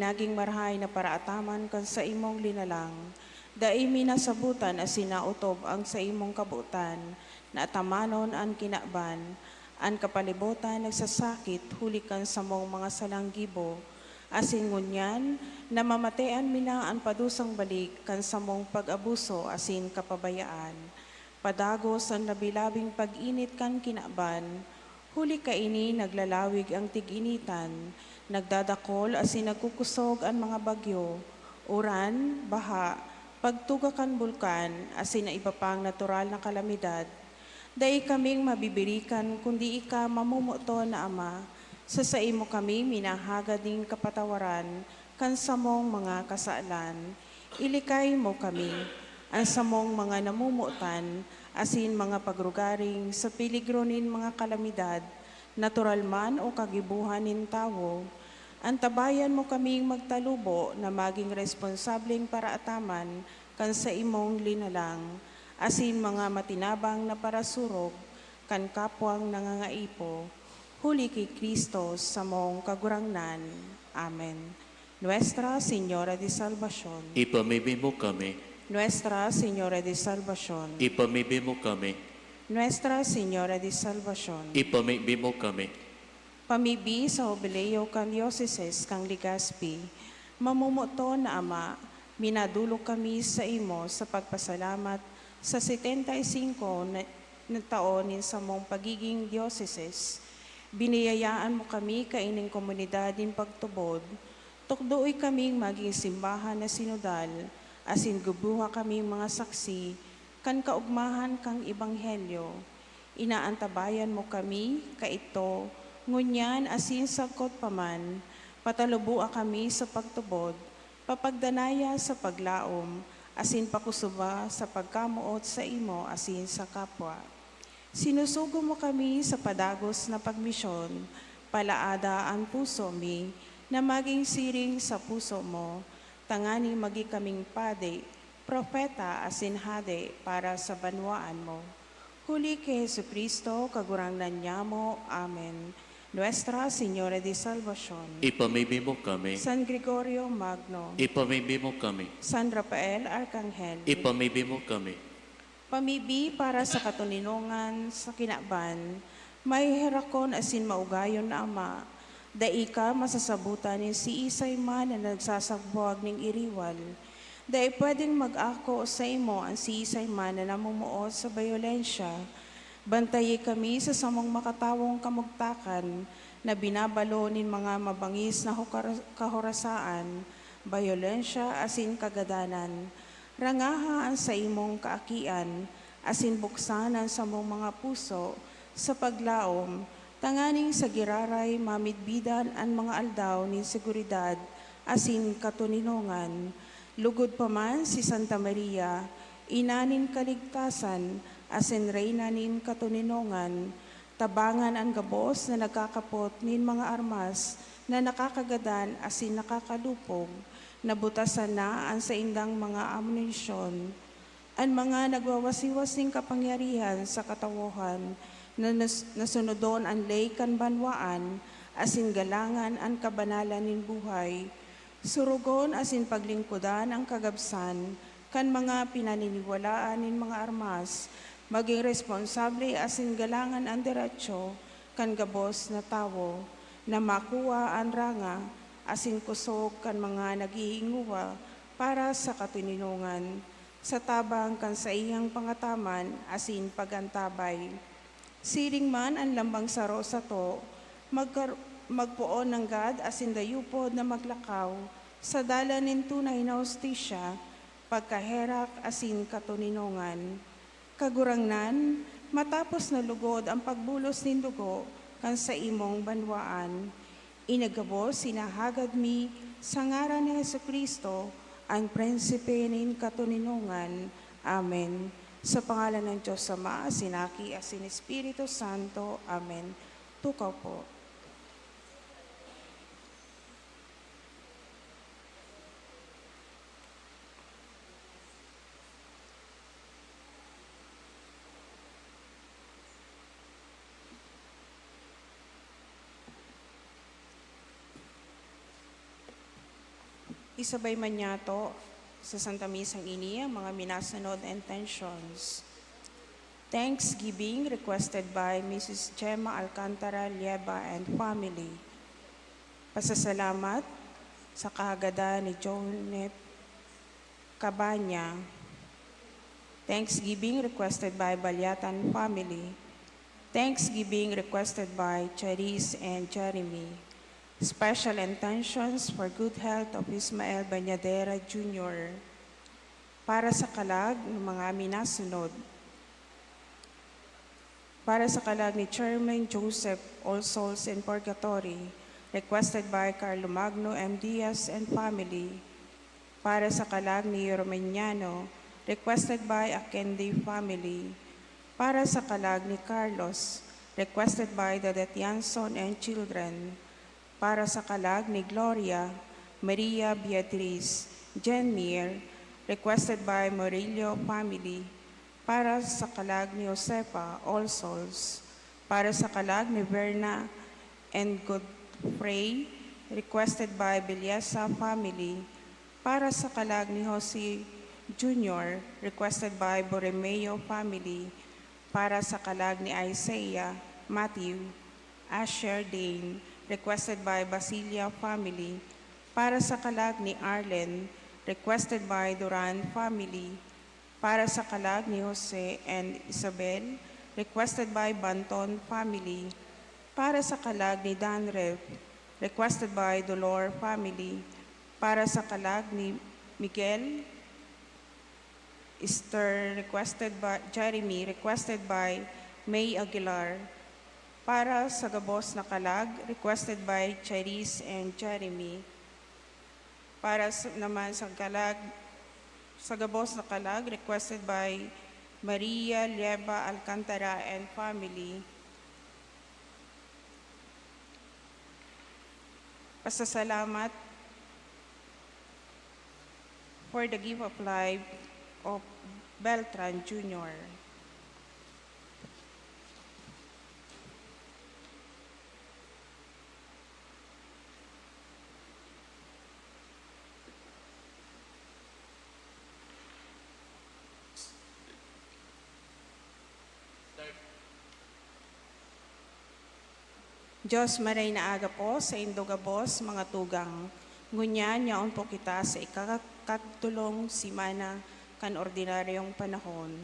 pinaging marahay na paraataman kan sa imong linalang. Dai minasabutan as sinautob ang sa imong kabutan, na atamanon ang kinakban, ang kapalibutan nagsasakit hulikan sa mong mga salanggibo, asin ngunyan, na mamatean mina ang padusang balik kan sa mong pag-abuso asin kapabayaan. Padagos ang labilabing pag-init kan kinakban, huli kaini naglalawig ang tig-initan, nagdadakol asin nagkukusog ang mga bagyo, uran, baha, pagtugakan bulkan, asin na iba pang natural na kalamidad. Dai kaming mabibirikan kundi ika mamumuto na Ama, sa imo kami minahagad ning kapatawaran kan samong mga kasaalan. Ilikay mo kami, ang samong mga namumutan, asin mga pagrugaring sa piligronin mga kalamidad, natural man o kagibuhan nin tawo. Antabayan mo kaming magtalubo na maging responsableng paraataman kan sa imong linalang, asin mga matinabang na parasurog kan kapwang nangangaipo, huli kay Kristo sa mong kagurangnan. Amen. Nuestra Señora de Salvación. Ipamibin mo kami. Nuestra Señora de Salvación. Ipamibin mo kami. Nuestra Señora de Salvación. Ipamibin mo kami. Pamibi sa Jubileo kan Dioceses kang Legazpi, mamumuto na Ama, minadulog kami sa imo sa pagpasalamat sa 75 na taon sa mong pagiging Dioceses. Biniyayaan mo kami kaining komunidad din pagtubod, tukdoy kaming maging simbahan na sinodal, asin gubuha kaming mga saksi, kan kaugmahan kang ebanghelyo. Inaantabayan mo kami, kaito, ngunyan asin sagkot paman, patalubua kami sa pagtubod, papagdanaya sa paglaom, asin pakusuba sa pagkamuot sa imo asin sa kapwa. Sinusugo mo kami sa padagos na pagmisyon, palaada ang puso mi, na maging siring sa puso mo, tangani magi kaming pade, propeta asin hade para sa banwaan mo. Huli kay Jesucristo, kagurangnan niya mo. Amen. Nuestra Señora de Salvación. Ipamibin mo kami. San Gregorio Magno. Ipamibin mo kami. San Rafael Arcangel. Ipamibin mo kami. Pamibi para sa katuninungan sa kinakban, may herakon asin maugayon na Ama, dai ka masasabutan ni si Isay man na nagsasagbuag ning iriwal, dai pwedeng mag-ako sa imo ang si Isay man na namumuot sa bayolensya. Bantayi kami sa samong makatawong kamugtakan na binabalo nin mga mabangis na kahorasaan, bayolensya asin kagadanan. Rangahaan sa imong kaakian, asin buksanan sa mong mga puso sa paglaom, tanganing sa giraray mamidbidan ang mga aldaw ni seguridad, asin katuninungan. Lugod pa man si Santa Maria, inanin kaligtasan, asin reyna nin katuninungan, tabangan ang gabos na nagkakapot nin mga armas na nakakagadan asin nakakalupog, nabutasan na ang sa indang mga amunisyon, ang mga nagwawasiwasing kapangyarihan sa katawohan, na nasunodon ang lay kan banwaan, asin galangan ang kabanalan nin buhay, surugon asin paglingkudan ang kagabsan, kan mga pinaniniwalaan nin mga armas, maging responsable asin galangan ang derecho, kan gabos na tawo, na makuha ang ranga, asin kusog kan mga naghihinguwa para sa katuninungan, sa tabang kan sa iyang pangataman, asin pagantabay. Siring man ang lambang saro sa to, magpuon ng gad asin dayupod na maglakaw, sa dala nin tunay na hostisya, pagkaherak asin katuninungan. Kagurangnan, matapos na lugod ang pagbulos nin dugo kan sa imong banwaan, inagabos sinahagad mi sa ngaran ni Jesucristo, ang prinsipe nin katuninungan. Amen. Sa pangalan ng Diyos Ama, Sinaki, asin Espiritu Santo. Amen. Tukaw po. Isabay manyato sa Santa Misang ini ang mga minasunod na intentions. Thanksgiving requested by Mrs. Gemma Alcantara Lieba and family. Pasasalamat sa kahagadan ni Jonet Cabanya. Thanksgiving requested by Balyatan family. Thanksgiving requested by Charis and Jeremy. Special intentions for good health of Ismael Banyadera Jr. Para sa kalag ng mga minasunod. Para sa kalag ni Chairman Joseph All Souls in Purgatory, requested by Carlo Magno M. Diaz and family. Para sa kalag ni Romaniano, requested by Akende family. Para sa kalag ni Carlos, requested by the Detianson and children. Para sa kalag ni Gloria, Maria Beatriz, Jenmir, requested by Murillo family. Para sa kalag ni Josefa, All Souls. Para sa kalag ni Verna and Godfrey, requested by Bilyasa family. Para sa kalag ni Jose Jr., requested by Borromeo family. Para sa kalag ni Isaiah, Matthew, Asher Dane, requested by Basilia family. Para sa kalag ni Arlen, requested by Duran family. Para sa kalag ni Jose and Isabel, requested by Banton family. Para sa kalag ni Danrev, requested by Dolor family. Para sa kalag ni Miguel Esther, requested by Jeremy, requested by May Aguilar. Para sa gabos na kalag, requested by Charis and Jeremy. Para naman sa kalag, sa gabos na kalag, requested by Maria Lieba Alcantara and family. Pasasalamat for the gift of life of Beltran Jr. Diyos maray na aga po sa indogabos mga tugang. Ngunyan yaon po kita sa ikakatulong simana kan ordinaryong panahon.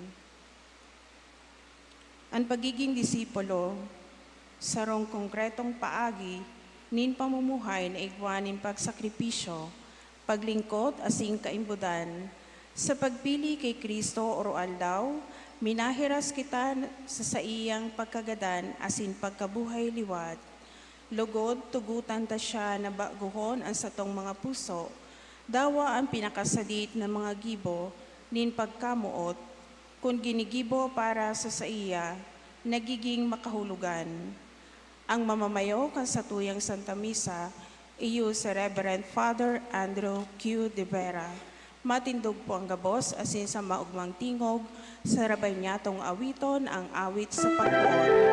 Ang pagiging disipulo, sarong konkretong paagi, nin pamumuhay na igwanin pagsakripisyo, paglingkod asing kaimbudan, sa pagpili kay Kristo oro aldaw, minahiras kita sa saiyang pagkagadan asin pagkabuhay liwat. Lugod, tugutan ta siya na baguhon ang satong mga puso, dawa ang pinakasadit ng mga gibo, nin pagkamuot, kung ginigibo para sa saiya, nagiging makahulugan. Ang mamamayo kan sa tuyang Santa Misa, iyo sa Reverend Father Andrew Q. De Vera. Matindog po ang gabos asin sa maugmang tingog, sa rabay niyatong awiton ang awit sa pagbuon.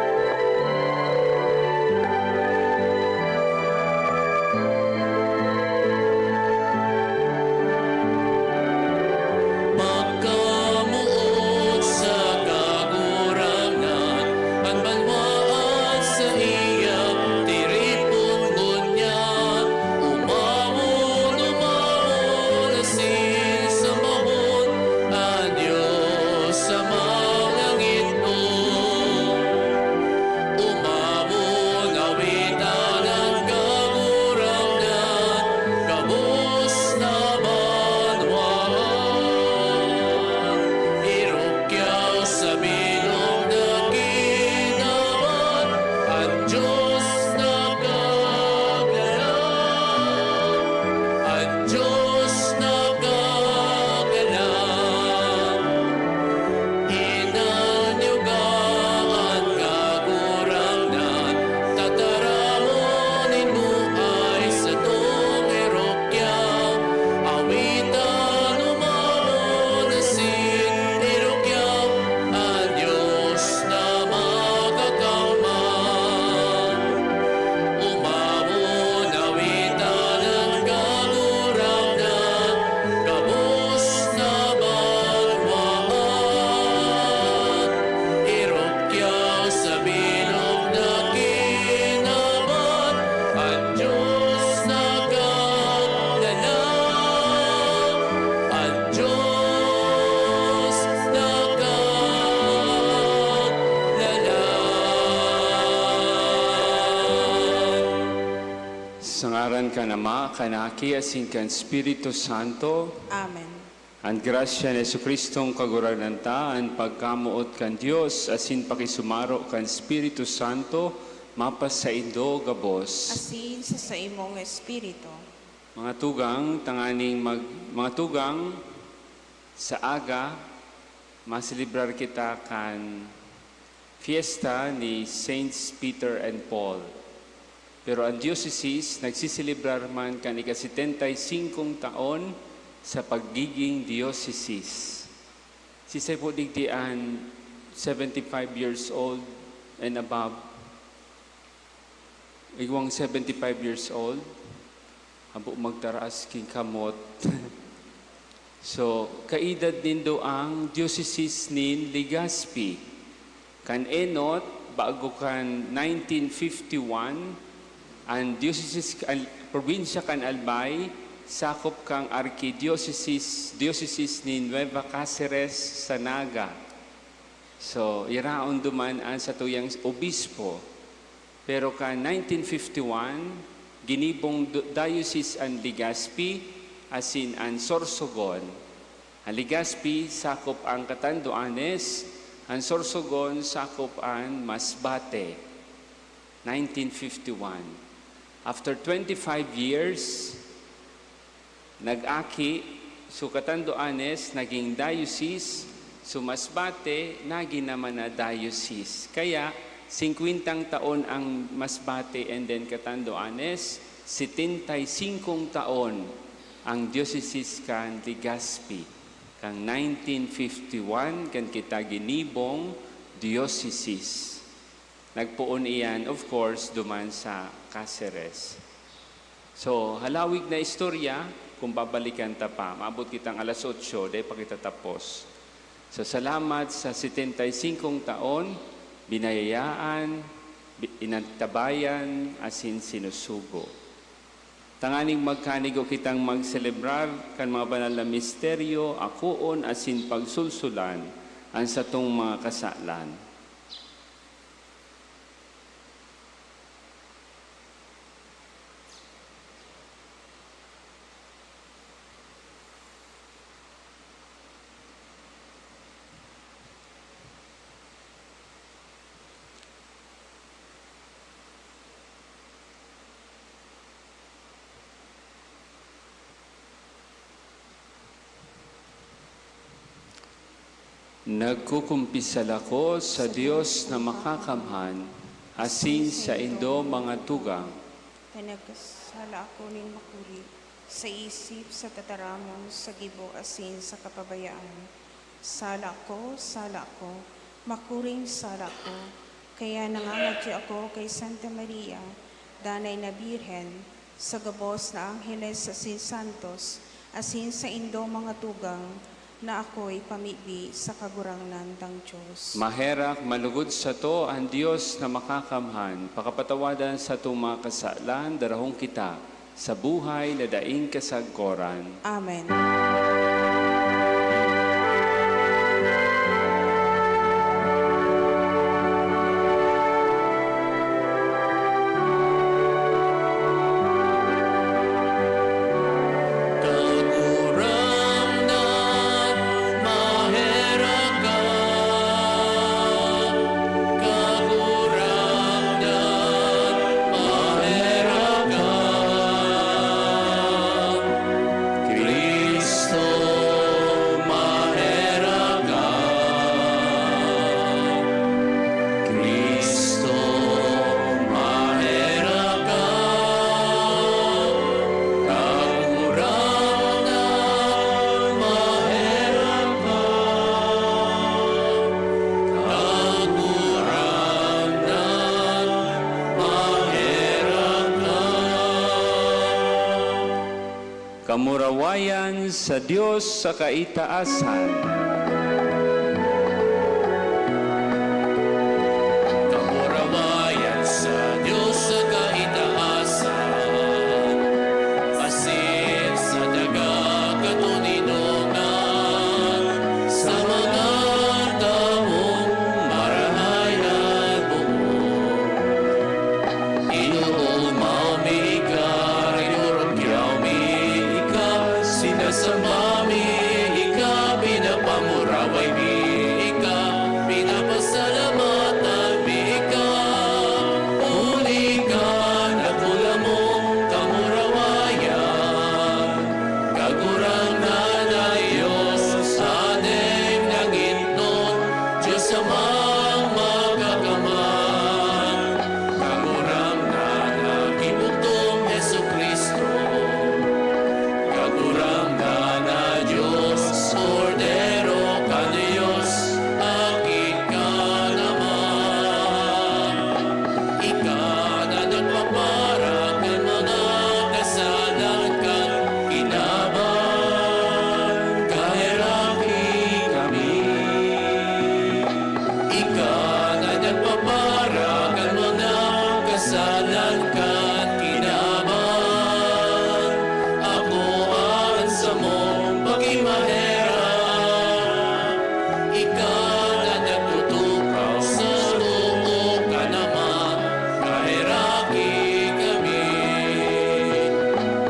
Pagkamuot sa kagurangan, ang banwaan sa iya, tiripon ngunyan. Umawon, asin sa mahon, ang Diyos sa mga langit mo. kan Ama, kanaki, asin kan Espiritu Santo, Amen. ang grasya ni Jesucristong kaguranan ta, ang pagkamuot kan Dios, asin pakisumaro kan Espiritu Santo, mapas sa indo gabos. Asin sa imong espiritu. Mga tugang, mga tugang, sa aga, maselebrar kita kan fiesta ni Saints Peter and Paul. Pero ang diocese nagsiselebrar man kan ika-75 taon sa pagiging diocese. Si po digdian 75 years old and above. Igwang 75 years old, abo magtaraas king kamot. So, kaedad nindo ang diocese nin Legazpi. Kan enot, bago kan 1951, ang probinsya kan Albay, sakop kang diocese ni Nueva Cáceres sa Naga. So, iraon duman ang sa tuyang obispo. Pero kan 1951, ginibong diocese ang Legazpi, asin ang Sorsogon. Ang Legazpi, sakop ang Catanduanes, ang Sorsogon, sakop ang Masbate. 1951. After 25 years, nag-aki, so Catanduanes, naging diocese, so Masbate, naging naman na diocese. Kaya, 50 taon ang Masbate and then Catanduanes, 75 taon ang diocese kan Legazpi. Kang 1951, kan kita ginibong diocese. Nagpuon iyan, of course, duman sa Cáceres. So, halawig na istorya, kung babalikan ta pa, maabot kitang alas 8, dahil pa kita tapos. So, salamat sa 75 taon, binayayaan, inantabayan, asin sinusugo. Tanganing magkanigo kitang magselebrar kan mga banal na misteryo, akuon, asin pagsulsulan, ang satong mga kasalan. Nagkukumpisal ako sa Diyos na makakamhan, asin sa indo mga tugang. Nagkasala ako ning makuri sa isip, sa tataramon, sa gibo, asin sa kapabayaan. Sala ko, makuring sala ko. Kaya nangangadyo ako kay Santa Maria, Danay na Birhen, sa gabos na Angeles asin Santos, asin sa indo mga tugang, na ako'y pamibi sa kagurangnan ng Diyos. Maherak, malugod sa to ang Diyos na makakamhan, pakapatawadan sa itong mga kasalan, darahong kita, sa buhay na daing kasagkoran. Amen. Kamurawayan sa Diyos sa kaitaasan. Kamurawayan sa Diyos sa kaitaasan, asin sa daga katuninongan, sa mga taong marahayan mo. Iyong mamigar, iyong sa mami, ika pinapamuraway mi, ika pinapasalamatan mi, ika uli ka nakula mo kamurawayan. Kagurang na Diyos sa adeng nangitnon, Diyos amang magakaman. Kagurang na nagibutong Heso Kristo, kagurang na Diyos, Cordero ka Diyos, akit ka naman. Ika na nagpapara kan mga kasalan kan kinaban, kahiraki kami. Ika na nagpapara kan mga kasalan kan kinaban, ako ang sa mong pagimahera. Ika na nagtutukaw sa loob ka naman, kahiraki kami.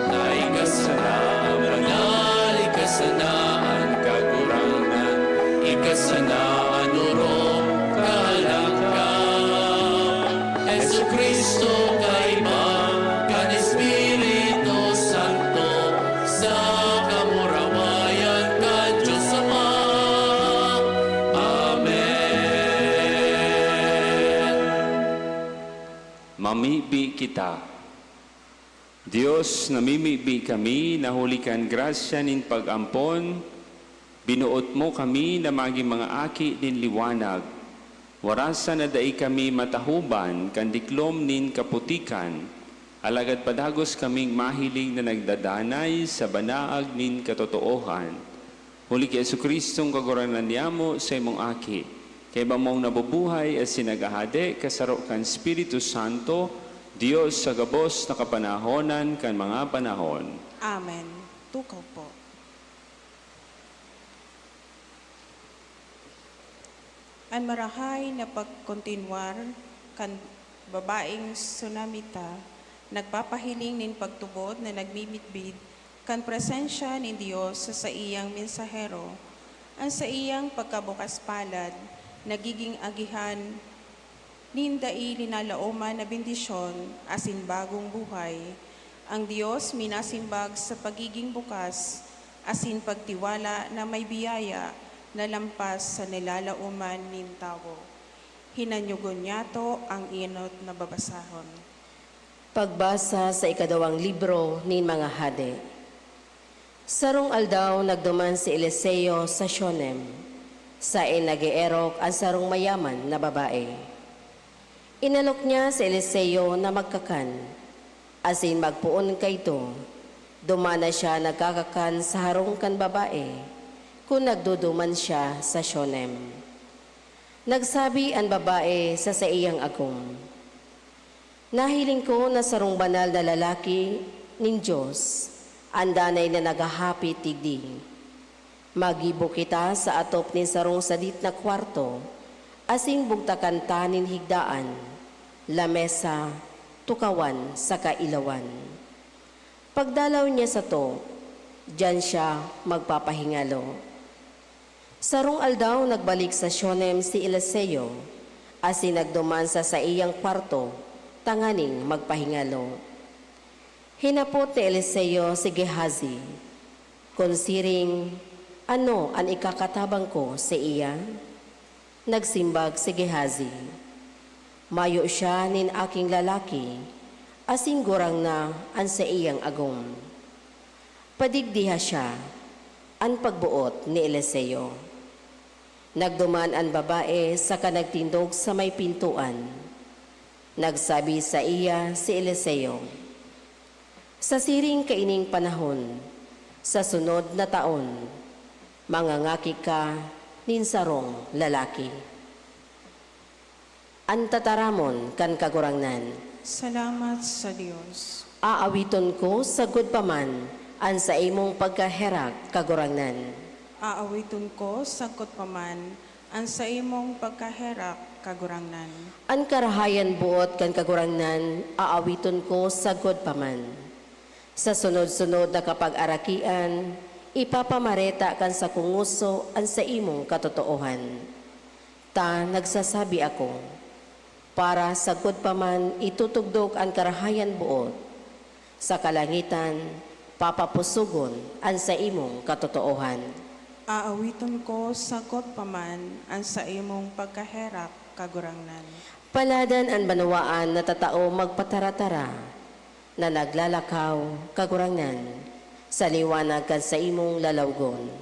Na ikasanaan, banal, ikasanaan, kagurangan, ikasanaan, urong, kalangkang. Jesu Kristo kaiba, kan Espiritu Santo, sa kamurawayan kan Diyos Ama. Amen. Mamibi kita. Diyos, namimibi kami, nahulikan grasya nin pag-ampon, binuot mo kami na maging mga aki nin liwanag. Warasan na dai kami matahuban, kandiklom nin kaputikan, alagad padagos kaming mahiling na nagdadanay sa banaag nin katotoohan. Huli kay Jesucristong kaguranan niyamo sa imong aki, kay bamong nabubuhay at sinagahade kasaro kan Espiritu Santo, Diyos sa gabos na kapanahonan kan mga panahon. Amen. Tukaw po. Ang marahay na pagkontinwar kan babaeng sunamita, nagpapahiling nin pagtubod na nagmimitbid kan presensya ni Dios sa iyang mensahero, ang sa iyang pagkabukas palad, nagiging agihan nindai linalaoman na bendisyon asin bagong buhay. Ang Diyos minasimbag sa pagiging bukas asin pagtiwala na may biyaya na lampas sa nilalauman nin tao. Hinanyugon niya to ang inot na babasahon. Pagbasa sa ikadawang libro ni mga hade. Sarong aldaw nagduman si Eliseo sa Shunem, sa nag-eerok ang sarong mayaman na babae. Inalok niya si Eliseo na magkakan, asin magpuon kayto, dumana siya nagkakakan sa harong kan babae, kung nagduduman siya sa Shunem. Nagsabi ang babae sa iyang agom, nahiling ko na sarong banal na lalaki nin Diyos, andanay na naghahapit tigdi. Magibo kita sa atop ni sarong sadit na kwarto, asing bugtakan tanin higdaan, lamesa, tukawan sa kailawan. Pagdalaw niya sa to, diyan siya magpapahingalo. Sarong aldaw nagbalik sa Shunem si Eliseo, asin nagduman sa iyang kwarto, tanganing magpahingalo. Hinapot ni Eliseo si Gehazi, konsiring, ano ang ikakatabang ko sa iya? Nagsimbag si Gehazi, mayo siya nin aking lalaki, asing gurang na an sa iyang agom. Padigdiha siya, an pagbuot ni Eliseo. Nagduman ang babae sa kanagtindog sa may pintuan. Nagsabi sa iya si Eliseo, sa siring kaining panahon, sa sunod na taon, mangangaki ka nin sarong lalaki. Antataramon kan kagurangnan, Salamat sa Diyos. aawiton ko sagod paman an sa imong pagkaherak kagurangnan. Aawiton ko sangkot paman ang sa imong pagkaherak kagurangnan. An karahayan buot kan kagurangnan, aawiton ko sagod paman. Sa sunod-sunod na kapag-arakian, ipapamareta kan sa kunguso an sa imong katotoohan. Ta nagsasabi ako, para sagod pa man itutugdog ang karahayan buot, sa kalangitan papapusugon an sa imong katotoohan. Aawiton ko sagot paman ang sa imong pagkaherak kagurangnan. Paladan ang banawaan na tatao magpataratara, na naglalakaw kagurangnan, sa liwanag kan sa imong lalawgon.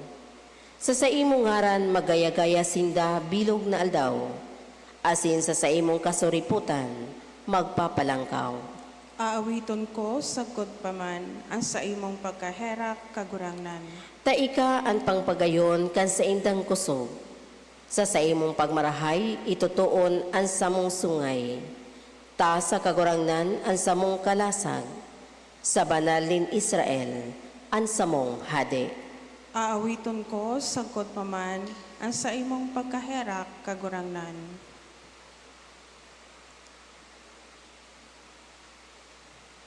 Sa imong ngaran magayagaya sinda bilog na aldaw, asin sa imong kasuriputan magpapalangkaw. Aawiton ko sagot paman ang sa imong pagkaherak kagurangnan. Taika ang pangpagayon kan sa indang kusog, sa imong pagmarahay itutuon ang samong sungay, ta sa kagurangnan ang samong kalasag, sa banalin Israel ang samong hade. Aawiton ko sagot paman ang sa imong pagkaherak kagurangnan.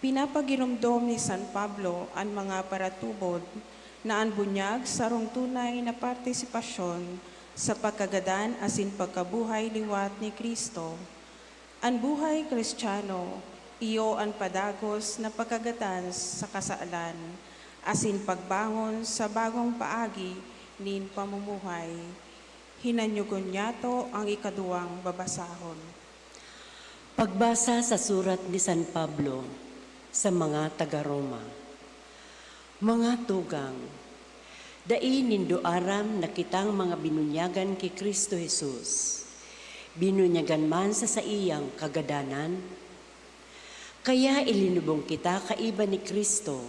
Pinapaginumdom ni San Pablo ang mga paratubod na ang bunyag sarong tunay na partisipasyon sa pagkagadan asin pagkabuhay liwat ni Kristo. Ang buhay Kristiyano, iyo ang padagos na pagkagadan sa kasaalan, asin pagbangon sa bagong paagi nin pamumuhay. Hinanyugon niyato ang ikaduwang babasahon. Pagbasa sa surat ni San Pablo sa mga taga-Roma. Mga tugang, dai nindo aram na kitang mga binunyagan kay Kristo Jesus. Binunyagan man sa iyang kagadanan. Kaya ilinubong kita kaiba ni Kristo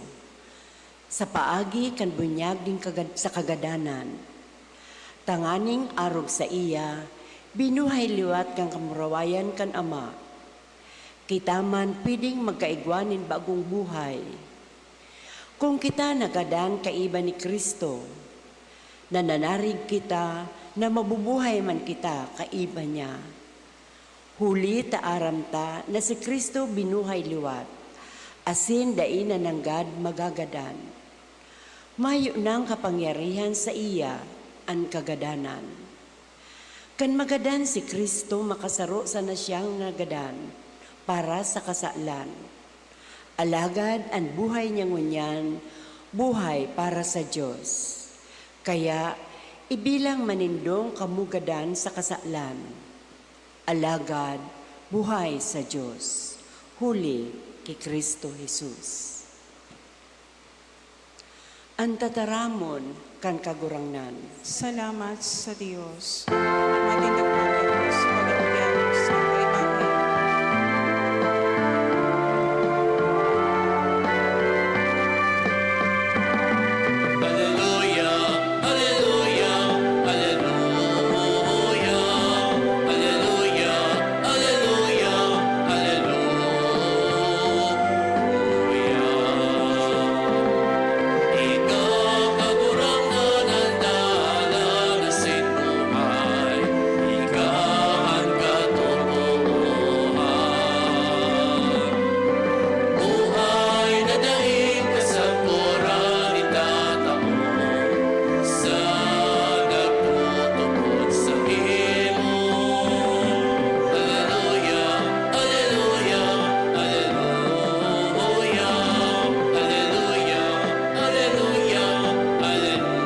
sa paagi kan bunyag din sa kagadanan. Tanganing arog sa iya, binuhay liwat kang kamurawayan kan Ama. Kita man pwedeng magkaigwanin bagong buhay. Kung kita nagadan kaiba ni Kristo, nananarig kita na mabubuhay man kita kaiba niya. Huli taaram ta na si Kristo binuhay liwat, asin dai na nanggad magagadan. Mayo nang kapangyarihan sa iya ang kagadanan. Kan magadan si Kristo makasaro sa nasyang nagadan, para sa kasalan. Alagad ang buhay niya ngunyan, buhay para sa Diyos. Kaya ibilang manindong kamugadan sa kasalan. Alagad, buhay sa Diyos. Huli kay Kristo Jesus. Ang tataramon kan kagurangnan. Salamat sa Diyos. Matindag po kayo sa pag-ibigay sa Ebanghelyo. Hallelujah, hallelujah, hallelujah, hallelujah, hallelujah, hallelujah. Ikaw kagurangan ang dalan na sinuhay, ikaw ang katotohanan. Buhay na daig kasapuran itataon sa nagtutubod sa imo. Hallelujah, hallelujah, hallelujah, hallelujah, hallelujah, hallelujah.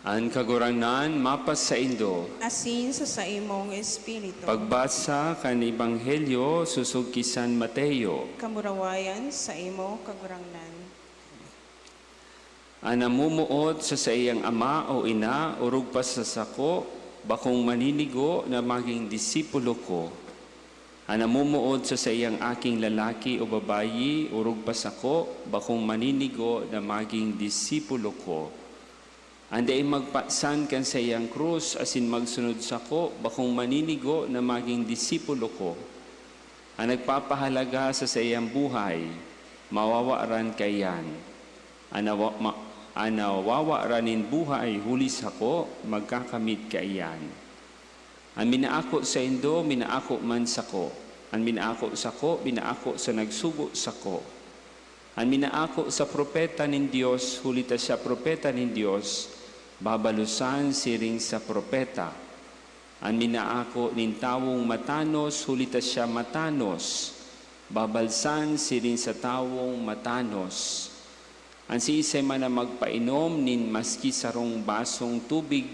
Ang kagurangnan mapas sa Indo. Asin sa imong espiritu. Pagbasa kan Ebanghelyo susug ki San Mateo. Kamurawayan sa imo kagurangnan. Anamumuot sa iyang ama o ina, urog pa sa sako, bakong maninigo na maging disipulo ko. Anamumuot sa iyang aking lalaki o babayi, urog pa sako, bakong maninigo na maging disipulo ko. Anday magpasan kan sa iyang krus, asin magsunod sako, bakong maninigo na maging disipulo ko. Ang nagpapahalaga sa iyang buhay, mawawaran kayan. Anawawaranin buhay, hulis ako, magkakamit kaiyan. Ang minaako sa Indo, minaako man sako. Ang minaako sa ko, binaako sa nagsugo sa ko. Ang minaako sa propeta nin Dios, hulita siya propeta nin Dios, babalusan siring sa propeta. Ang minaako nin tawong matanos, hulita siya matanos, babalsan siring sa tawong matanos. Ang siisay man na magpainom nin maski sarong basong tubig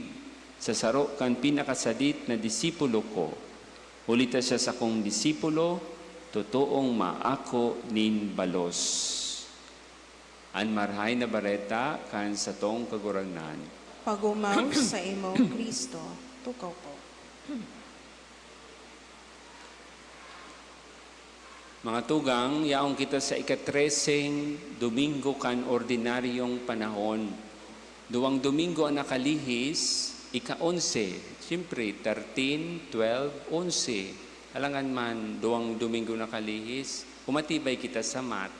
sa saro kan pinakasadit na disipulo ko. Hulita siya sa kong disipulo, totoong maako nin balos. An marhay na bareta kan sa tong kagurangnan. Pagumaw sa imo, Kristo. Tukaw po. Mga tugang, yaong kita sa ika-13 Domingo kan ordinaryong panahon. Duwang Domingo ang nakalihis, ika-11. Siyempre, 13, 12, 11. Alangan man, duwang Domingo nakalihis, kumatibay kita sa math.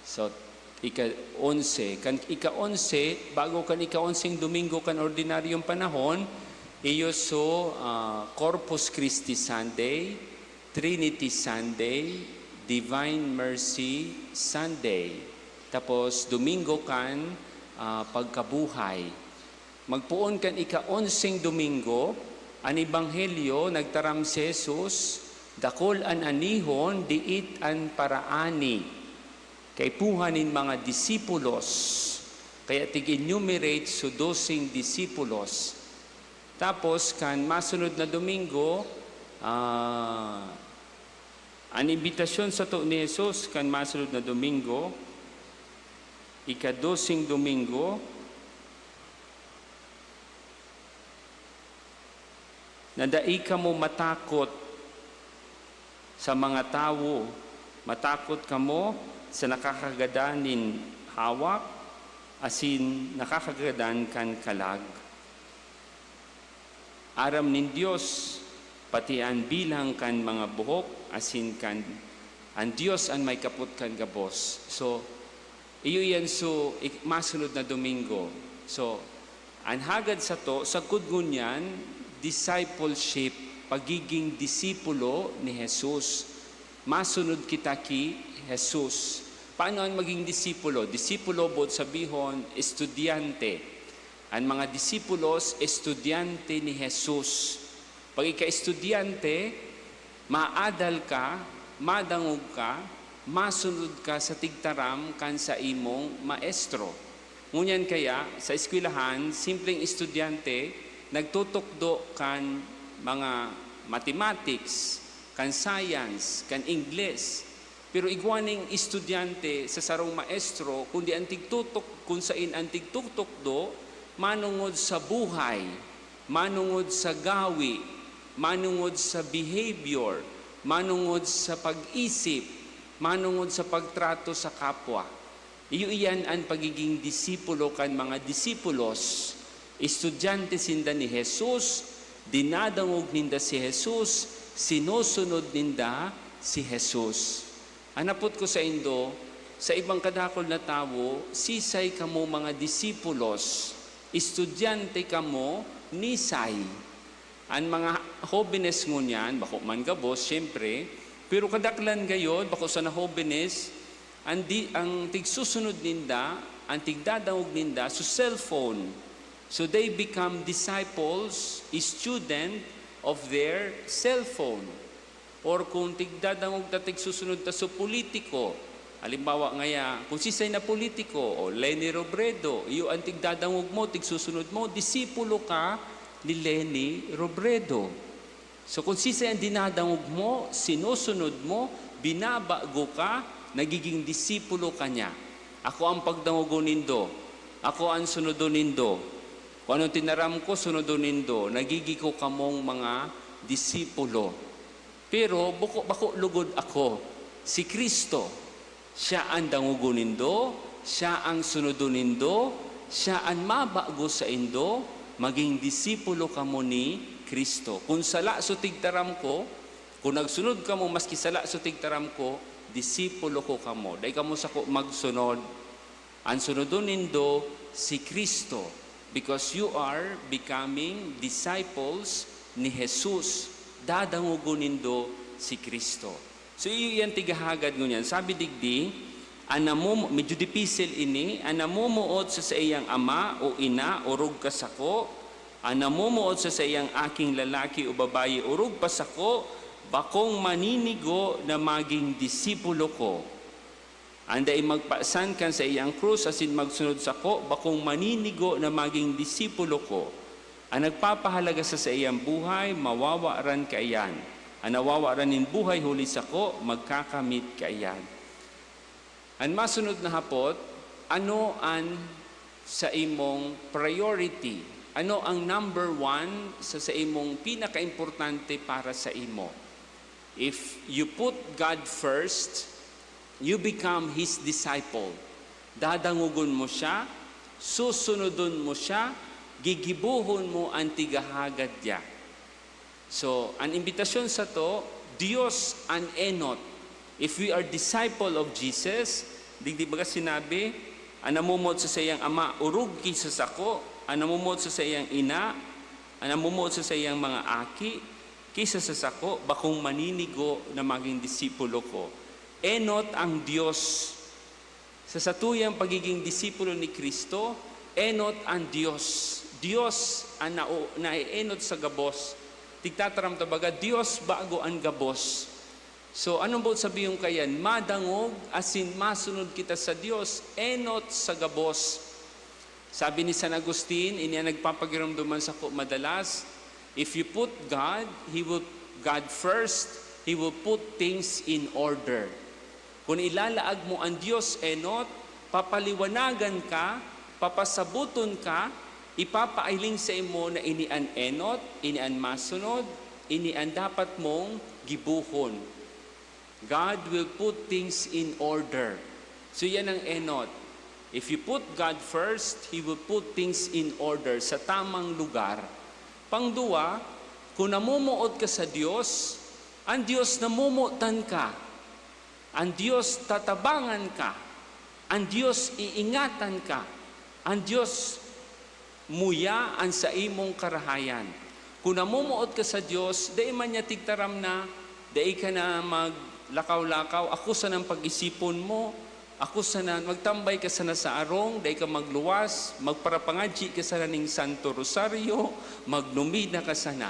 So, ika-11. Kan ika-11, bago kan ika-11 Domingo kan ordinaryong panahon, iyo so Corpus Christi Sunday, Trinity Sunday, Divine Mercy Sunday. Tapos, Domingo kan pagkabuhay. Magpuon kan ika-11 Domingo, ang Ebanghelyo, nagtaram si Jesus, dakol an anihon, diit an paraani. Kay puhanin mga disipulos, kaya tig-enumerate so 12 disipulos. Tapos, kan masunod na Domingo, ang imbitasyon sa to ni Jesus kan masunod na Domingo, ika-12 Domingo, na dai ka mo matakot sa mga tao, matakot ka mo sa nakakagadanin hawak, asin nakakagadan kan kalag. Aram nin Diyos, pati ang bilang kan mga buhok, asin kan ang Diyos ang may kaput kan gabos. So, iyo yan so, masunod na Domingo. So, ang hagad sa to, sa kudngon yan, discipleship, pagiging disipulo ni Jesus. Masunod kita ki Jesus. Paano ang maging disipulo? Disipulo, bod sabihon, estudyante. Ang mga disipulos, estudyante ni Jesus. Pag ika-estudyante, maadal ka, madangog ka, masunod ka sa tigtaram kan sa imong maestro. Ngunyan kaya, sa eskwelahan, simpleng estudyante, nagtutukdo kan mga mathematics, kan science, kan English. Pero igwaning estudyante sa sarong maestro, kundi ang tigtutok, kung sain ang tigtutukdo, manungod sa buhay, manungod sa gawi, manungod sa behavior, manungod sa pag-isip, manungod sa pagtrato sa kapwa. Iyan ang pagiging disipulo kan mga disipulos. Estudyante sinda ni Jesus, dinadangog ninda si Jesus, sinusunod ninda si Jesus. Anapot ko sa indo, sa ibang kadakol na tao, sisay kamo mga disipulos, estudyante kamo nisay. Ang mga hobbines ngunyan, bako man gabos, siyempre, pero kadaklan gayon, bako sa na hobbines, ang tigsusunod ninda, ang tigdadangog ninda, so cellphone. So they become disciples, student of their cellphone. Or kung tigdadangog na tigsusunod ta so politiko, halimbawa ngaya, kung sisay na politiko, o Leni Robredo, iyo ang tigdadangog mo, tigsusunod mo, disipulo ka ni Leni Robredo. So kung sisay ang dinadangog mo, sinusunod mo, binabago ka, nagiging disipulo ka niya. Ako ang pagdangogon nindo, ako ang sunodon nindo. Kung anong tinaram ko, sunodon nindo, nagigiko kamong mga disipulo. Pero bako lugod ako, si Kristo, siya ang dangogon nindo, siya ang sunodon nindo, siya ang mabago sa indo, maging disipulo kamo ni Kristo. Kung sala so tigtaram ko, kung nagsunod kamo maski sala so tigtaram ko, disipulo ko kamo. Dahil kamo sa ko magsunod. Ang sunodon nindo si Kristo, because you are becoming disciples ni Jesus. Dadangogon nindo si Kristo. So iyo yan tigahagad ngunyan. Sabi digdi, medyo dipisil ini, anamumuot sa iyang ama o ina, urog ka sako, anamumuot sa iyang aking lalaki o babayi, urog pa sako, bakong maninigo na maging disipulo ko. Anday magpasan kan sa iyang krus, asin magsunod sako, bakong maninigo na maging disipulo ko. Ang nagpapahalaga sa iyang buhay, mawawaran ka iyan. Ang nawawaran in buhay, huli sako, magkakamit ka iyan. Ang masunod na hapot, ano ang sa imong priority? Ano ang number one sa imong pinaka-importante para sa imo? If you put God first, you become His disciple. Dadangugon mo siya, susunodon mo siya, gigibuhon mo ang tigahagad niya. So, ang imbitasyon sa to, Diyos ang enot. If we are disciple of Jesus, di ba sinabi, ang namumot sa iyang ama, urug kisa sako, ang namumot sa iyang ina, ang namumot sa iyang mga aki, kisa sa sako, bakong maninigo na maging disipulo ko. Enot ang Diyos. Sa satuyang pagiging disipulo ni Kristo, enot ang Diyos. Diyos ang naienot sa gabos. Tigtataram tabaga, Diyos bago ang gabos. So, anong ba sabihin kayan? Madangog, asin masunod kita sa Diyos, enot sa gabos. Sabi ni San Agustin, ini ang nagpapagiramduman sa ko madalas, if you put God first, He will put things in order. Kung ilalaag mo ang Diyos, enot, papaliwanagan ka, papasabuton ka, ipapailing sa imo na ini an enot, ini an masunod, ini an dapat mong gibuhon. God will put things in order. So yan ang enot. If you put God first, He will put things in order sa tamang lugar. Pangduwa, kung namumuot ka sa Diyos, ang Diyos namumuotan ka. Ang Diyos tatabangan ka. Ang Diyos iingatan ka. Ang Diyos muyaan sa imong karahayan. Kung namumuot ka sa Diyos, dahil man niya tigtaram na, dahil ka na maglakaw-lakaw, ako sa nang pag-isipon mo, ako sa na, magtambay ka sana sa arong, dahil ka magluwas, magparapangadji ka sana ning Santo Rosario, magnumida ka sana.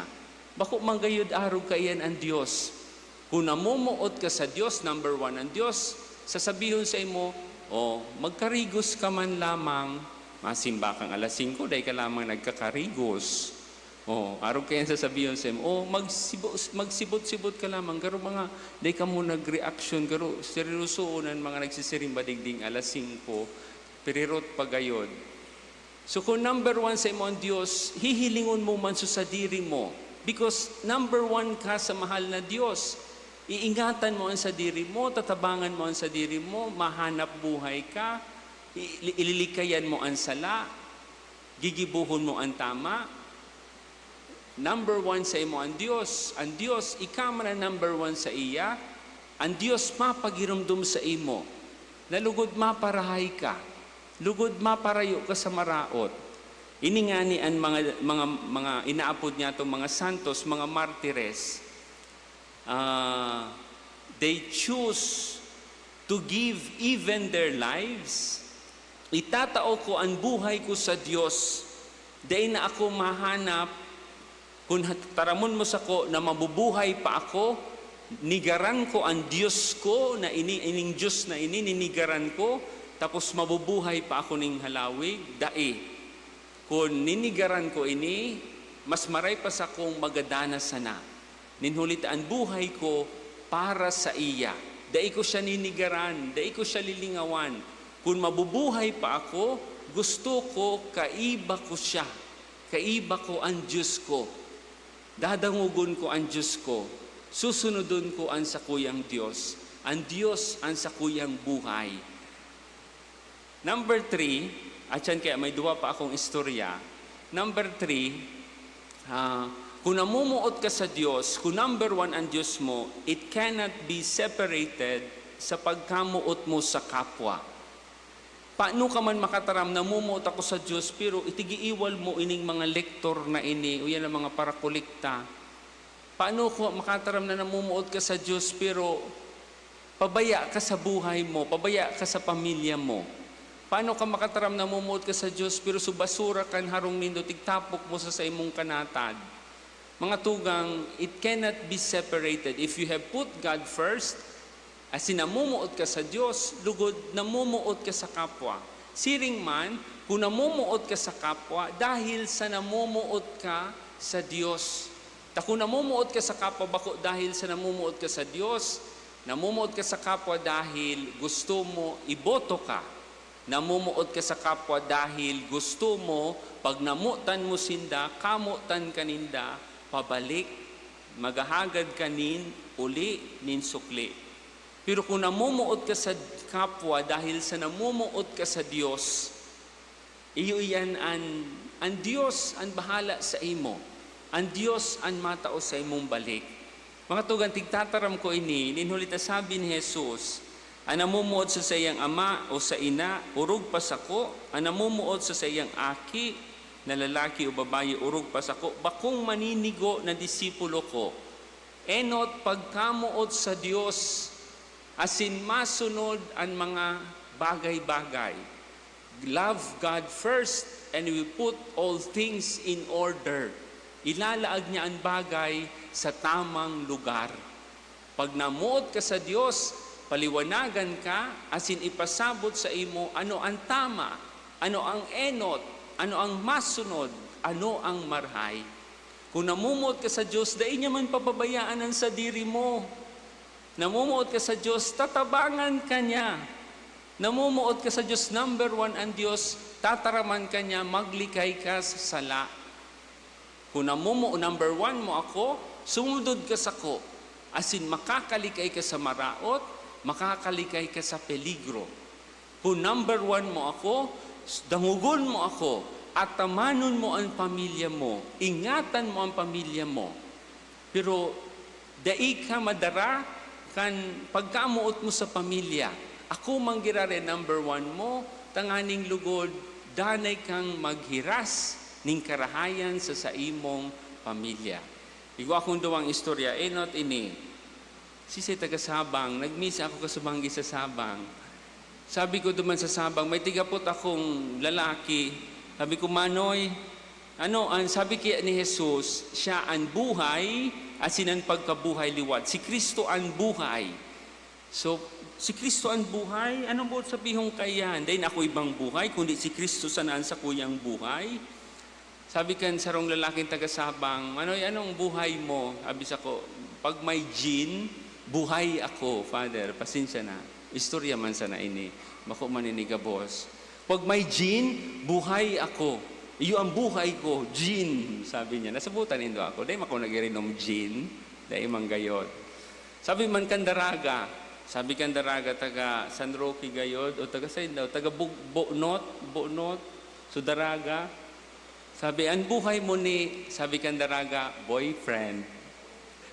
Bako manggayod araw ka iyan ang Diyos. Kung namumuot ka sa Diyos, number one ang Diyos, sasabihin sa imo, magkarigos ka man lamang, masimba kang alas 5, dahil ka lamang nagkakarigos. Araw kaya sasabihin sa imo, magsibot-sibot ka lamang, garo mga, dahil ka mo nag-reaction, garo, seryosoon ang mga nagsisirimba digding alas 5, pirirot pagayod. So kung number one sa imo ang Diyos, hihilingon mo man sa diri mo. Because number one ka sa mahal na Diyos. Iingatan mo ang sa diri mo, tatabangan mo ang sa diri mo, mahanap buhay ka, ililikayan mo ang sala, gigibuhon mo ang tama. Number one sa imo ang Diyos. Ang Diyos, ikaw man ang number one sa iya. Ang Diyos mapagirumdum sa imo. Nalugod maparahay ka. Lugod maparayo ka sa maraot. Ini nga ni ang mga inaapod niya itong mga santos, mga martires. They choose to give even their lives. Itatao ko ang buhay ko sa Diyos. Dahil na ako mahanap, kung taramon mo sa ko na mabubuhay pa ako, nigaran ko ang Diyos ko, na ining Diyos na ninigaran ko, tapos mabubuhay pa ako ning halawig, kung ninigaran ko ini, mas maray pa sa kong magadana sana. Ninhulit ang buhay ko para sa iya. Dai ko siya ninigaran, dai ko siya lilingawan. Kung mabubuhay pa ako, gusto ko, kaiba ko siya. Kaiba ko ang Diyos ko. Dadangugon ko ang Diyos ko. Susunodon ko ang sakuyang Diyos. Ang Diyos ang sakuyang buhay. Number 3, at yan kaya may duwa pa akong istorya. Number 3, kung namumuot ka sa Diyos, kung number 1 ang Diyos mo, it cannot be separated sa pagkamuot mo sa kapwa. Paano ka man makataram, namumuot ako sa Diyos, pero itigiiwal mo ining mga lektor na ini, o yan ang mga parakulikta. Paano ko makataram na namumuot ka sa Diyos, pero pabaya ka sa buhay mo, pabaya ka sa pamilya mo. Paano ka makataram na mumuot ka sa Diyos, pero subasura kan harong nindo, tigtapok mo sa imong kanatad. Mga tugang, it cannot be separated. If you have put God first, as in namumuot ka sa Diyos, lugod, namumuot ka sa kapwa. Siring man, kung namumuot ka sa kapwa, dahil sa namumuot ka sa Diyos. Kung namumuot ka sa kapwa, bako dahil sa namumuot ka sa Diyos, namumuot ka sa kapwa dahil gusto mo iboto ka. Namumuot ka sa kapwa dahil gusto mo, pag namutan mo sinda, kamutan kaninda, pabalik, magahagad kanin, uli, nin sukli. Pero kung namumuot ka sa kapwa dahil sa namumuot ka sa Diyos, iyo iyan ang Diyos ang bahala sa imo. Ang Diyos ang matao sa imong balik. Mga tugang, tigtataram ko ini, ninhulit na sabi ni Jesus, ang namumuot sa iyang ama o sa ina, urog pa sako, ang namumuot sa iyang aki, na lalaki o babae, urog pa sako, bakong maninigo na disipulo ko. Enot pagkamuot sa Diyos, asin masunod ang mga bagay-bagay. Love God first, and we put all things in order. Ilalaag niya ang bagay sa tamang lugar. Pag namuot ka sa Diyos, paliwanagan ka, asin ipasabot sa imo, ano ang tama, ano ang enot, ano ang masunod, ano ang marhay. Kung namumuot ka sa Diyos, dahil niya man papabayaan ang sadiri mo. Namumuot ka sa Diyos, tatabangan ka niya. Namumuot ka sa Diyos, number one ang Diyos, tataraman ka niya, maglikay ka sa sala. Kung number one mo ako, sumunod ka sa ko. Asin makakalikay ka sa maraot, makakalikay ka sa peligro. Kung number one mo ako, dangugon mo ako, at tamanon mo ang pamilya mo, ingatan mo ang pamilya mo. Pero dai ka madara kan pagkamuot mo sa pamilya. Ako manggirare number one mo, tanganing lugod, danay kang maghiras ning karahayan sa imong pamilya. Igo akong duwang istorya, enot ini. Sisay taga Sabang, nagmisa ako kasubanggi sa Sabang. Sabi ko duman sa Sabang, may tigapot akong lalaki. Sabi ko, Manoy, sabi kaya ni Jesus, siya ang buhay, asin ang pagkabuhay liwat. Si Kristo ang buhay. So, si Kristo ang buhay, anong buot sabihong kayan? Dahil ako ibang buhay, kundi si Kristo sanaan sa kuyang buhay. Sabi kan sarong lalaking taga-Sabang, Manoy, anong buhay mo? Abis ako, pag may gin, buhay ako, Father. Pasensya na. Istorya man sana ini. Bako maniniga, boss. Pag may gin, buhay ako. Iyo ang buhay ko, gin. Sabi niya, nasabutan indo ako. Dahil ako nagirinom gin. Dahil manggayod. Sabi man kandaraga. Sabi kandaraga, taga San Roque gayod. O taga sa'yo daw, taga Bonot. Sudaraga. Sabi, ang buhay mo ni, sabi kandaraga, boyfriend.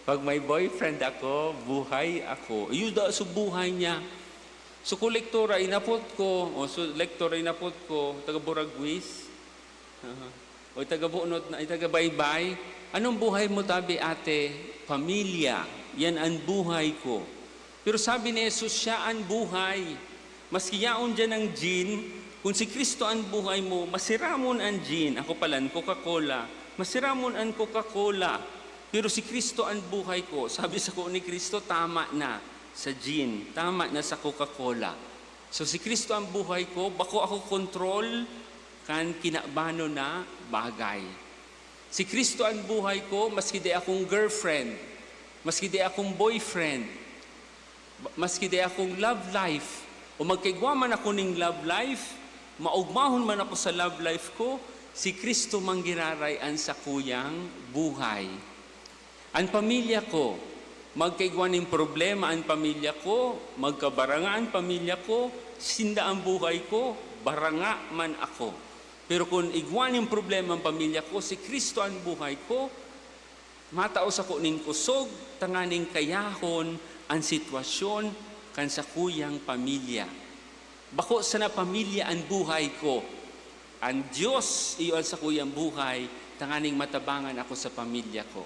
Pag may boyfriend ako, buhay ako. Iyo daw sa buhay niya. So, kolektora, inapot ko. Taga Buragwis. O taga Bunot, taga Baybay. Anong buhay mo, tabi ate? Pamilya. Yan ang buhay ko. Pero sabi ni Jesus, siya ang buhay. Maski yaon dyan ang gin, kung si Kristo ang buhay mo, masiramon ang gin. Ako pala, Coca-Cola. Masiramon ang Coca-Cola. Pero si Kristo ang buhay ko. Sabi sa ko ni Kristo, tama na sa gin. Tama na sa Coca-Cola. So si Kristo ang buhay ko, bako ako kontrol kan kinabano na bagay. Si Kristo ang buhay ko, maski di akong girlfriend, maski di akong boyfriend, maski di akong love life, o magkaigwaman ako ning love life, maugmahon man ako sa love life ko, si Kristo manggiraray ang sakuyang buhay. Ang pamilya ko, magkaigwan ng problema ang pamilya ko, magkabaranga ang pamilya ko, sinda ang buhay ko, baranga man ako. Pero kung igwan yung problema ang pamilya ko, si Kristo ang buhay ko, mataos ako ning kusog, tanganing kayahon ang sitwasyon kan sa kuyang pamilya. Bako sa na pamilya ang buhay ko. Ang Diyos iyon sa kuyang buhay, tanganing matabangan ako sa pamilya ko.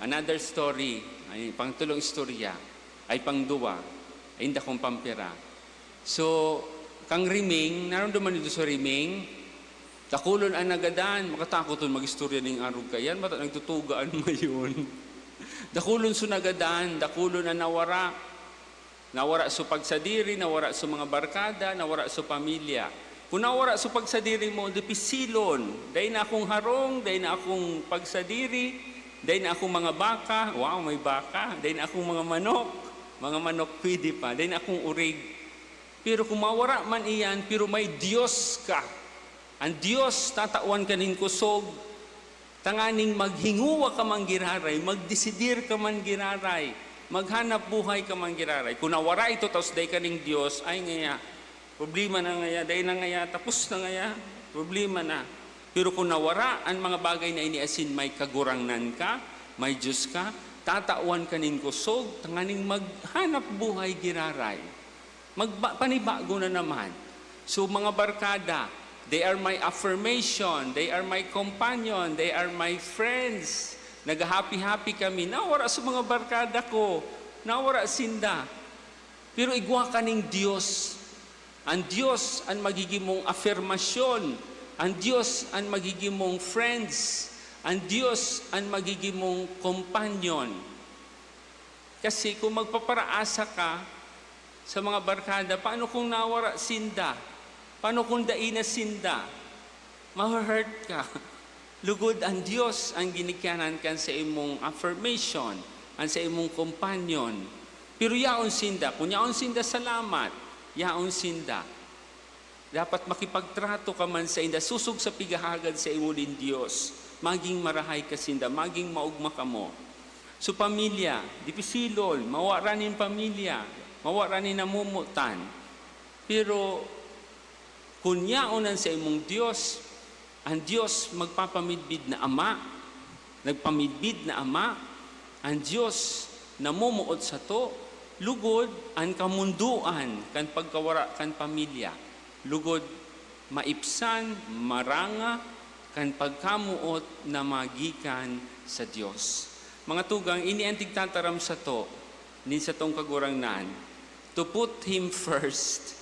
Another story, ay pangtulong istorya, ay pangduwa. Inda kong pampira. So, kang riming, naramdaman nito sa riming, takulon ang nagadan, makatakoton magistorya ning arog kayan, mata nagtutugaan mayon. Dakulon su nagadan, dakulon ang nawara. Nawara su pagsadiri, nawara su mga barkada, nawara su pamilya. Kung nawara su pagsadiri mo, dipisilon. Dahil na akong harong, dahil na akong pagsadiri, dahil na akong mga baka, wow, may baka, dahil na akong mga manok pwede pa, dahil na akong urig. Pero kung mawara man iyan, pero may Diyos ka. Ang Diyos, tatawan ka ning kusog, tanganing maghinguwa ka man giraray, magdesidir ka man giraray, maghanap buhay ka man giraray. Kung nawara ito, tapos day ka ning Diyos, ay ngaya, problema na ngaya, day na ngaya, tapos na ngaya, problema na. Pero kung nawara ang mga bagay na iniasin, may kagurangnan ka, may Diyos ka, tatawan ka ning kusog, tanganing maghanap buhay giraray. Panibago na naman. So mga barkada, they are my affirmation, they are my companion, they are my friends. Nag-happy-happy kami. Nawara sa mga barkada ko, nawara sinda. Pero igwa ka ning Diyos. Ang Diyos ang magiging mong afirmasyon. Ang Diyos ang magiging mong friends. Ang Diyos ang magiging mong companion. Kasi kung magpaparaasa ka sa mga barkada, paano kung nawara sinda? Paano kung daina sinda? Ma-hurt ka. Lugod ang Diyos ang ginikyanan kan sa imong affirmation, ang sa imong companion. Pero yaon sinda, kung yaon sinda salamat, yaon sinda. Dapat makipagtrato ka man sa inda, susog sa pigahagad sa imo din Diyos. Maging marahay ka sinda, maging maugma ka mo. So pamilya, dipisilol, mawaranin pamilya, mawaranin namumutan. Pero kung yaonan sa imong Diyos, ang Diyos magpapamidbid na Ama, nagpamidbid na Ama, ang Diyos namumuot sa to, lugod ang kamunduan kan pagkawara kan pamilya. Lugod maipsan, maranga, kan pagkamuot na magikan sa Diyos. Mga tugang, ini ang tigtataram sa to, nin sa tong kagurangnan, to put Him first,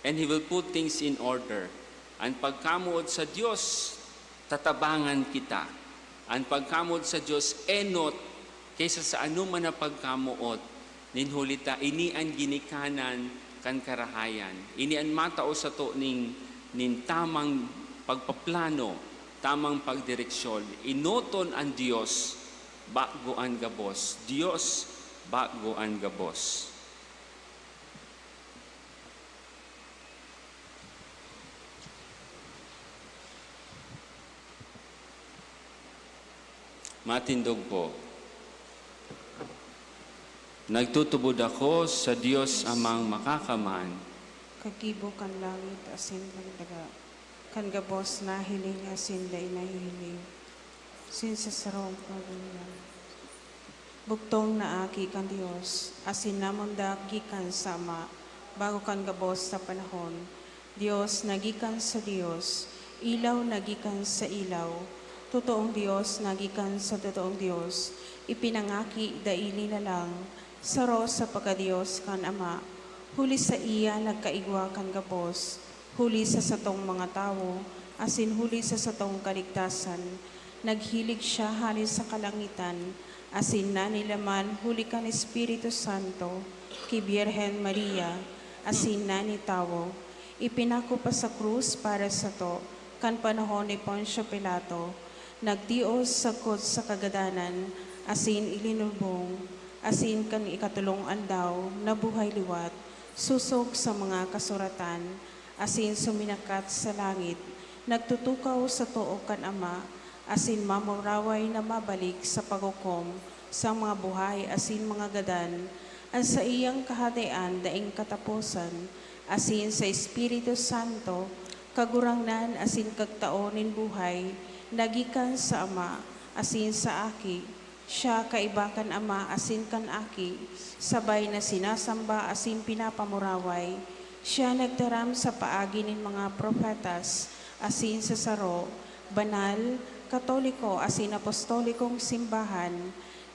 and He will put things in order. Ang pagkamuot sa Diyos, tatabangan kita. Ang pagkamuot sa Diyos, enot, kaysa sa anuman na pagkamuot, ninhulita, ini ang ginikanan kan karahayan. Ini ang matao sa to ning tamang pagpaplano, tamang pagdireksyon. Inoton ang Diyos, bago ang gabos. Diyos, bago ang gabos. Matindog po. Nagtutubod ako sa Diyos amang makakaman. Kagibo kan langit asin kan daga. Kan gabos na hiling asin da inahiling. Sin sa sarong pagulyan. Bugtong na aki kan Diyos, asin namon da gikan sama, bago kan gabos sa panahon. Diyos nagikan sa Diyos, ilaw nagikan sa ilaw, totoong Diyos nagikan sa totoong Diyos, ipinangaki daili na lang, saro sa pagkadiyos kan Ama, huli sa iya nagkaigwa kan gabos, huli sa satong mga tao, asin huli sa satong kaligtasan, naghilig siya halis sa kalangitan, asin na nilaman huli kan Espiritu Santo, ki Birhen Maria, asin na ni tawo, ipinako pa sa krus para sa to, kan panahon ni Poncio Pilato, nagdios sakot sa kagadanan, asin ilinubong, asin kan ikatulong andaw, nabuhay liwat, susog sa mga kasuratan, asin suminakat sa langit, nagtutukaw sa too kan Ama, asin mamuraway na mabalik sa paghukom sa mga buhay, asin mga gadan, ang sa iyang kahadian daing katapusan, asin sa Espiritu Santo, kagurangnan asin kagtaonin buhay, nagikan sa Ama, asin sa aki, siya kaibakan Ama, asin kan aki, sabay na sinasamba, asin pinapamuraway, siya nagtaram sa paagi nin mga prophetas, asin sa saro, banal, katoliko, asin apostolikong simbahan,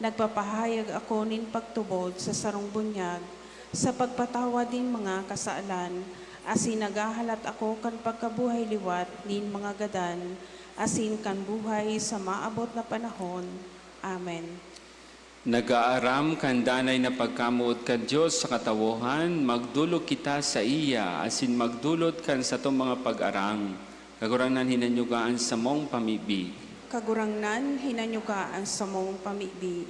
nagpapahayag ako nin pagtubod sa sarong bunyag, sa pagpatawa din mga kasaalan, asin nagahalat ako kan pagkabuhay liwat nin mga gadan, asin kan buhay sa maabot na panahon. Amen. Nagaaram kan danay na pagkamuot ka Diyos sa katawohan, magdulog kita sa iya, asin magdulot kan sa itong mga pag-arang. Kaguranan hinanyugaan sa mong pamibi. Kagurangnan hinanyugaan sa mong pamibi.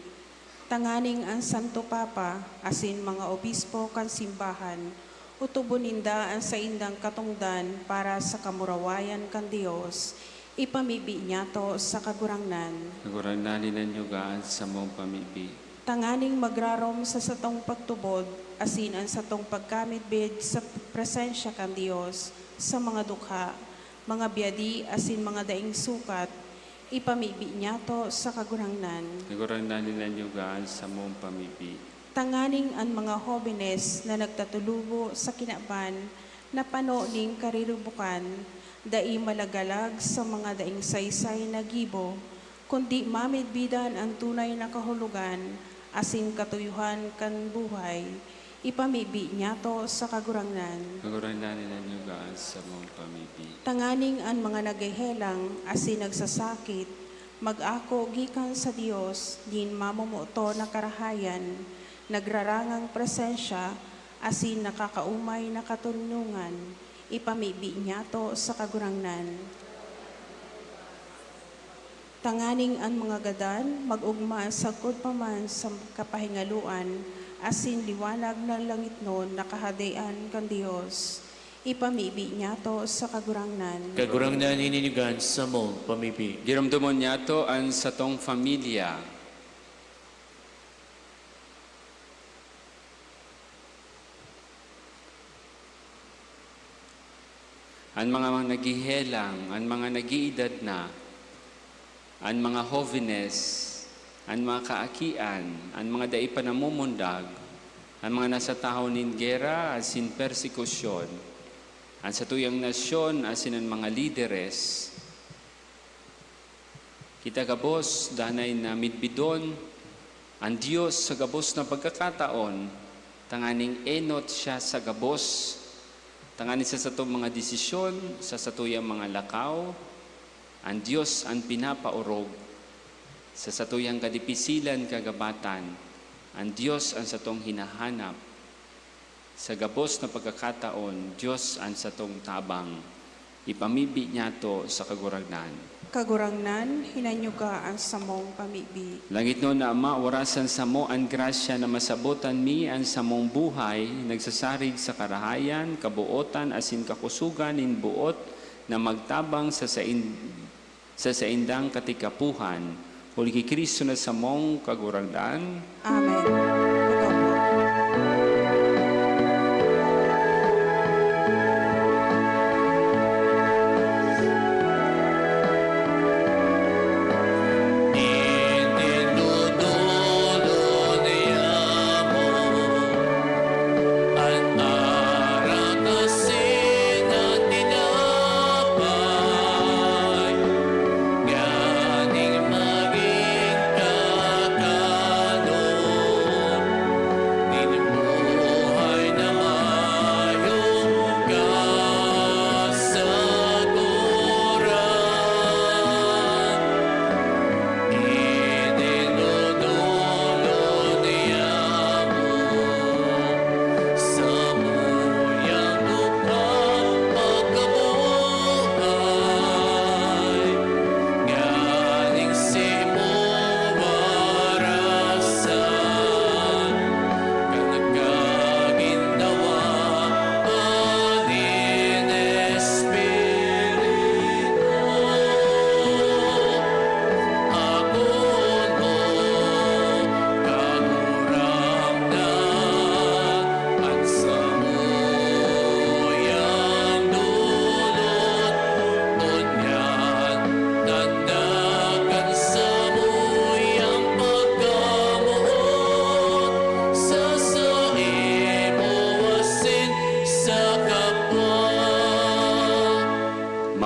Tanganing ang Santo Papa, asin mga obispo kan simbahan, utubuninda ang sa indang katungdan para sa kamurawayan kan Dios, ipamibi niya to sa kagurangnan. Kaguranan hinanyugaan sa mong pamibi. Tanganing magrarom sa satong pagtubod, asin ang satong pagkamitbid sa presensya kan Dios, sa mga dukha, mga biyadi, asin mga daing sukat, ipamibi niya to sa kagurangnan. Kaguranan hinanyugaan sa mong pamibi. Tanganing ang mga hobenes na nagtatulubo sa kinaban, na pano ning karirubukan, dai malagalag sa mga daing saysay na gibo, kundi mamidbidan ang tunay na kahulugan, asin katuyuhan kan buhay, ipamibi niya to sa kagurangnan. Kaguranan hinanyugaan sa mong pamibi. Tanganing ang mga naghehelang, asin nagsasakit, mag-ako gikan sa Dios, din mamumuto na karahayan, nagrarangang presensya, asin nakakaumay na katunungan, ipamibi niya to sa kagurangnan. Tanganing ang mga gadan, mag-ugma sagkod pa man sa kapahingaluan, asin liwanag ng langit nun nakahadean kan Dios, ipamibi niya to sa kagurangnan. Kagurangnan hinanyugaan sa mong pamibi. Giramdumon niya to ang sa tong familia. Ang mga naghihelang, ang mga nag-iedad na, ang mga hovenes, ang mga kaakian, ang mga dai pa namumundag, ang mga nasa tahaw nin gera, asin persekusyon, ang sa tuyang nasyon, asin ang mga lideres. Kita gabos, danay na midbidon, ang Diyos sa gabos na pagkakataon, tanganing enot siya sa gabos, tanganin sa satong mga desisyon, sa satuyang mga lakaw, ang Diyos ang pinapaurog, sa satuyang kadipisilan kagabatan, ang Diyos ang satong hinahanap, sa gabos na pagkakataon, Diyos ang satong tabang, ipamibi niya to sa kagurangnan. Kagurangnan, hinanyugaan sa mong pamibi. Langit no na Ama, warasan sa mo ang grasya na masabutan mi ang sa mong buhay, nagsasarig sa karahayan, kabuotan, asin kakusugan, in buot, na magtabang sa saindang katikapuhan. Huli kay Kristo na sa mong kagurangnan. Amen. Ikaw po. Itinudulo niya mo ang araw kasi na tinapay, ganing maging kakanuman.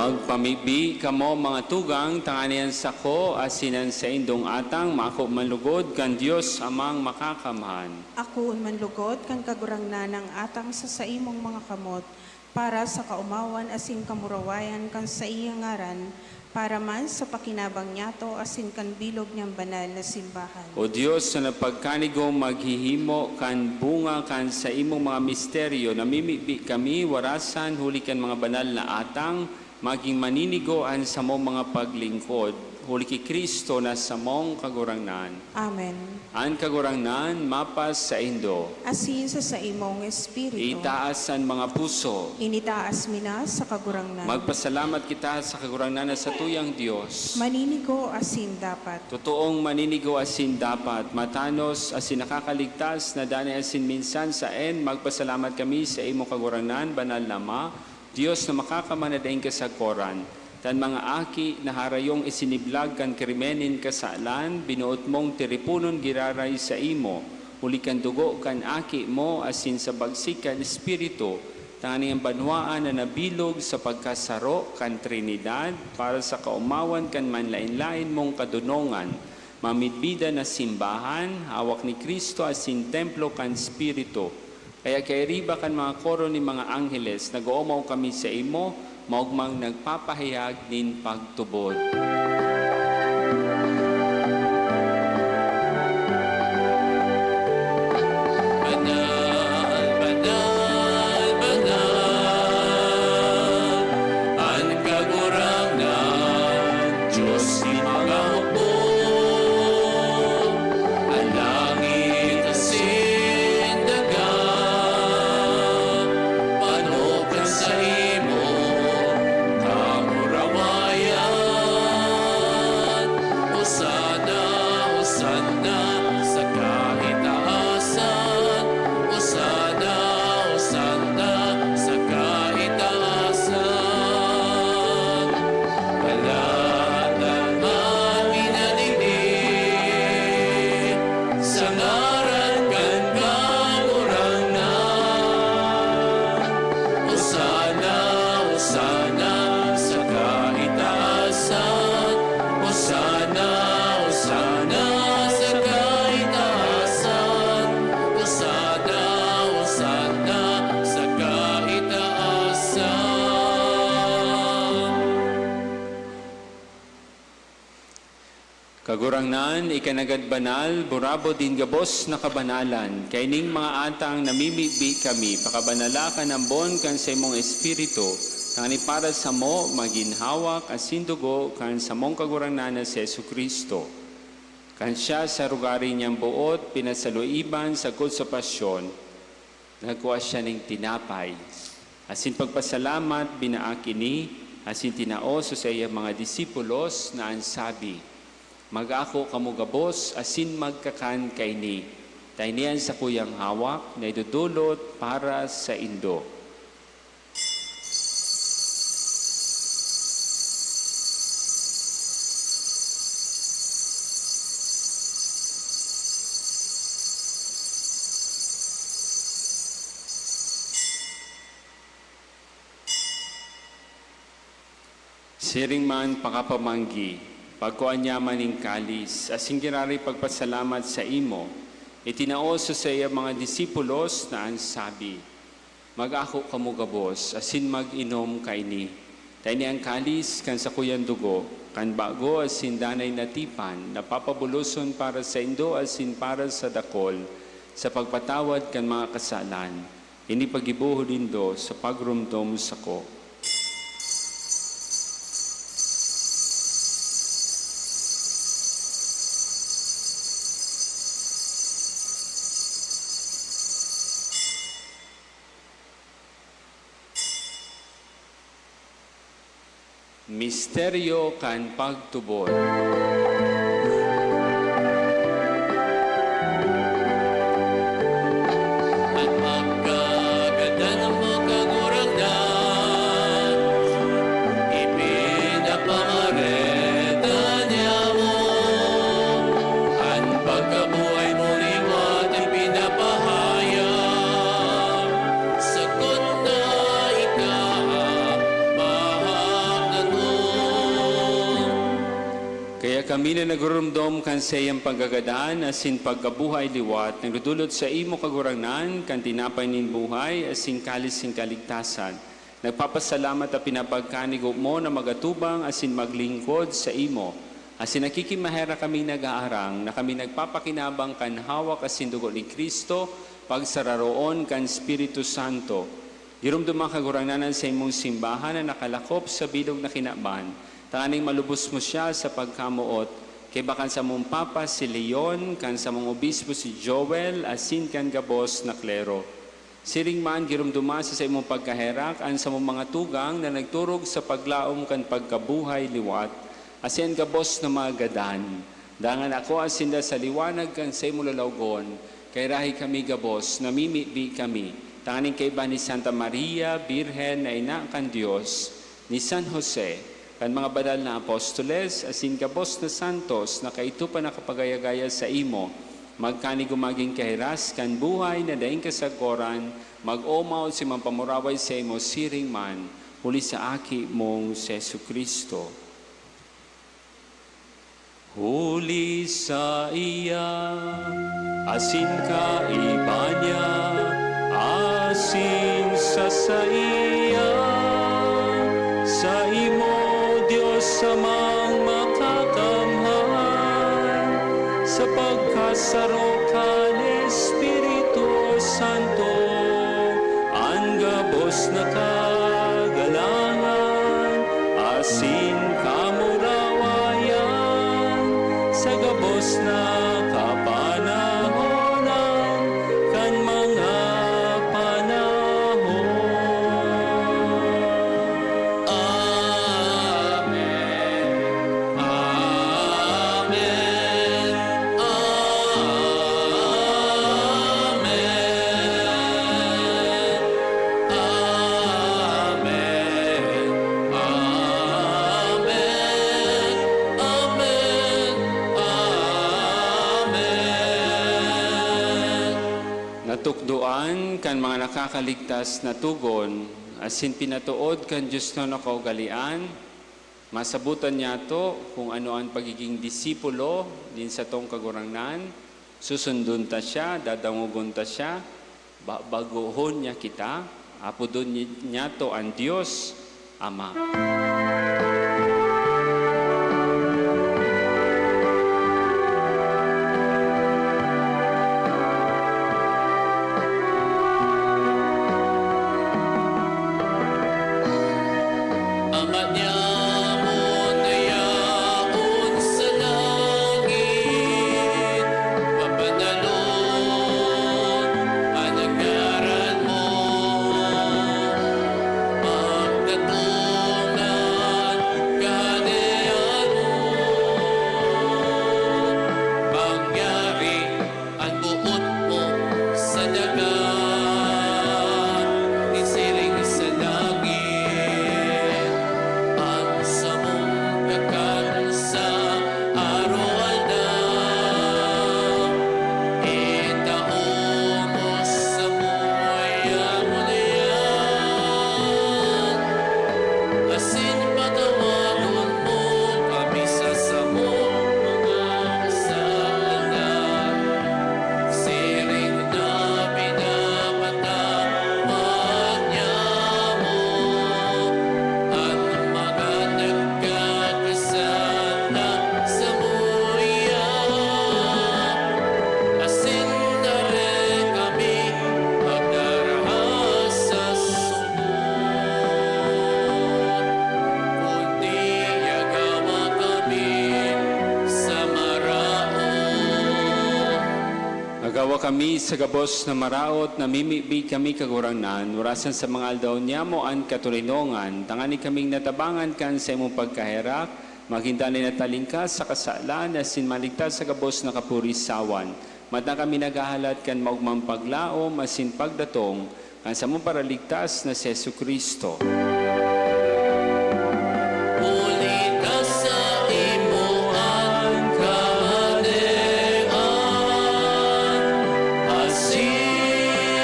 Magpamibi kamo mga tugang, tanganian sa ko, asinan sa indong atang, mako manlugod, kan Diyos amang makakamahan. Ako manlugod kan kagurangnan ng atang sa imong mga kamot, para sa kaumawan asin kamurawayan kan sa iyang ngaran, para man sa pakinabang niyato asin kan bilog niyang banal na simbahan. O Diyos, na napagkanigo maghihimo kan bunga kan sa imong mga misteryo, namimibi kami, warasan, huli kan mga banal na atang, maging maninigoan sa mong mga paglingkod, huli ki Kristo na sa mong kagurangnan. Amen. Ang kagurangnan, mapas sa indo. Asin sa imong espiritu. Itaas ang mga puso. Initaas mina sa kagurangnan. Magpasalamat kita sa kagurangnan na sa tuyang Diyos. Maninigo asin dapat. Totoong maninigo asin dapat, matanos asin nakakaligtas na dani asin minsan sa magpasalamat kami sa imo kagurangnan, banal na Ma, Diyos na makakamanadaing kasagkoran, tan mga aki na harayong isiniblag kan krimenin kasalan, binuot mong tiripunon giraray sa imo, uli kan dugo kan aki mo asin sa bagsikan espiritu, tani ang banwaan na nabilog sa pagkasaro kan Trinidad, para sa kaumawan kan manlain-lain mong kadunongan, mamidbida na simbahan, hawak ni Kristo asin templo kan Espiritu. Kaya kay riba kan mga koro ni mga angheles, nag-oomaw kami sa imo, maugmang nagpapahayag nin pagtubod. Banal, banal, banal, ang kagurangnan, Diyos di magapo, ang langit asin dagat, panokan sa imo, kamurawayan, Hosana, Hosana, sa kahitaasan, Hosana, Hosana, sa kahitaasan. Palalaman pinaningning, sa ngaran kan kagurangnan. Hosana, Hosana, sa kahitaasan, Hosana, Hosana, sa kahitaasan, Hosana, Hosana, sa kahitaasan. Kagurangnan, ikanagad banal, burabo din gabos na kabanalan, kay ning mga atang namimibi kami, pakabanalakan ang bon kan sa imong espiritu, tani para sa mo maginhawak asin dugo kan sa mong kagurangnan na si Jesucristo. Kan siya sa rugari niyang buot, pinasaluiban sa sa pasyon, nagkuha siya ng tinapay. Asin pagpasalamat, binaaki ni, asin tinaoso sa iya mga disipulos na ansabi, mag-ako kamugabos, asin magkakan kay ni. Tainian sa kuyang hawak, na idudulot para sa indo. Siring man pakapamanggi, pagkuan niya maning kalis, asing girari pagpasalamat sa imo, itinaoso sa iya mga disipulos na ansabi, mag-ako kamugabos, asin mag-inom kaini. Tayo ang kalis kan sa kuyan dugo, kan bago asin danay natipan, napapabuloson para sa indo asin para sa dakol, sa pagpatawad kan mga kasalan, ini pagibuho dindo sa pagrumdom sa ko. Misteryo kan pagtubod. At magkaganda ng mga kagurangnan, ipinapangareta niya mo. Ang pagkabuhay mo liwat ay pinapahayag. Sagot na ikaw, mahal na kami na nagurumdom kan sa iyang paggagadaan, asin pagkabuhay liwat, nagdudulot sa imo kagurangnan, kan tinapay nin buhay, asin kalis sin kaligtasan. Nagpapasalamat at pinapagkanigo mo na magatubang, asin maglingkod sa imo. Asin nakikimahera kami nag-aarang, na kami nagpapakinabang kan hawak asin dugo ni Kristo, pagsararoon kan Espiritu Santo. Girumdumang kagurangnanan sa imong simbahan na nakalakop sa bilog na kinaban. Tanganing malubos mo siya sa pagkamuot, kay bakan sa mong papa si Leon, kan sa mong obispo si Joel, asin kan gabos na klero. Siring man girumduma sa imong pagkaherak, an sa mong mga tugang na nagturog sa paglaom kan pagkabuhay liwat, asin gabos na mga gadan. Dangan ako asinda sa liwanag kan sa imong lalawgon, kay rahi kami gabos, namimibi kami. Tanganing kay ba ni Santa Maria, Birhen na ina kan Diyos, ni San Jose, kan mga badal na apostoles, asin gabos na santos, na kaito pa nakapagayagaya sa imo, magkani gumaging kahiras, kan buhay na daing kasagoran, mag-omaw si mampamuraway sa imo siring man, huli sa aki mong Sesu Kristo. Huli sa iya, asin ka iba niya, asin sa iya, sa imo Diyos samang makakamhan, sa pagkasaro ka ni Espiritu Santo, ang gabos na kagalangan, asin kamurawayan, sa gabos na kapanahonan, kan mga panahon. Amen. Amen. Amen. Amen. Amen. Amen. Natukduan kan mga nakakaligtas na tugon, asin pinatuod kan Diyos na nakaugalian, masabutan niya to kung ano ang pagiging disipulo din sa tong kagurangnan, susundun ta siya, dadangugon ta siya, baguhon niya kita, apudon niya to ang Diyos, Ama. Ama niya mo nayaon sa langit, papanalon ang ngaran mo, magdatungan kadean mo, mangyari ang buot mo sa dagat, isiring sa langit. Ang samong kakan sa araw-aldaw, itaon mo sa muya mo na yan. Asin patawagon mo kami sa samong mga kasalanan. Siring na pinapatawad niya mo at mga nagkakasala sa muya. Asin na rin kami magdarahas sa sunod. Kundi yagawa kami sa maraon. Nagawa kami sa gabos na maraot, namimibi kami kagurangnan, warasan sa mga aldaw niya mo ang katulinongan, tangani kaming natabangan kan sa imong pagkaherak, maghindali na talingkas sa kasalan, asin maligtas sa gabos na kapurisawan. Mata kami nagahalat kan maugmang paglaom, asin pagdatong, kan sa mong paraligtas na si Jesu Kristo. Uli ka sa imuan kahadean, asinan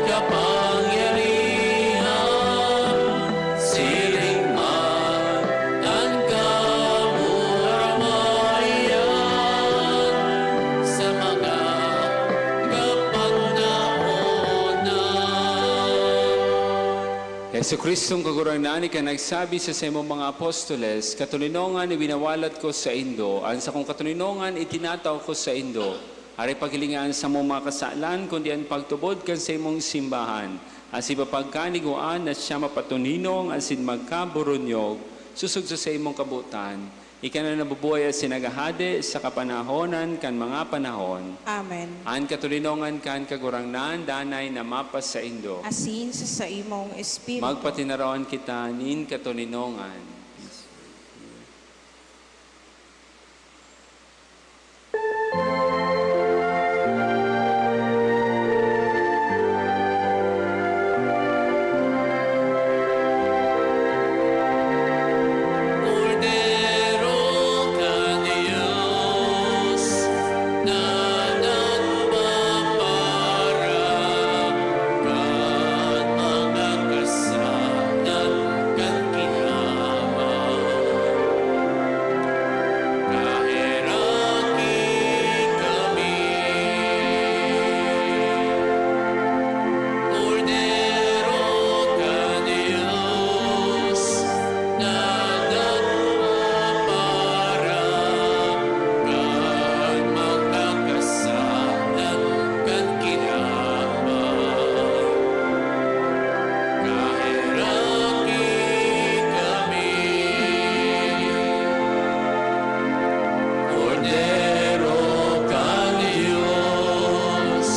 kapangyarihan, siring man ang kamuraman. Yesu Kristong kagurangnan ka nagsabi sa imong mga apostoles, katulinongan ibinawalat ko sa Indo, ang sa kong katulinongan itinataw ko sa Indo. Ari paghilingan sa mong mga kasalan, kundi ang pagtubod kan sa imong simbahan. As ipapagkaniguan at siya mapatuninong, asin magkaburunyog, susog sa imong kabutan. Ika na nabubuhay at sinagahade sa kapanahonan kan mga panahon. Amen. Ang katulinongan kan kagurangnan, danay na mapas sa Indo. Asin sa imong espiritu. Magpatinarawan kita nin katulinongan. Cordero ka Diyos na nagpaparang kan mga kasalan kan kinabang. Kahiraki kami. Cordero ka Diyos na nagpaparang kan mga kasalan kan kinabang. Kahiraki kami. Cordero ka Diyos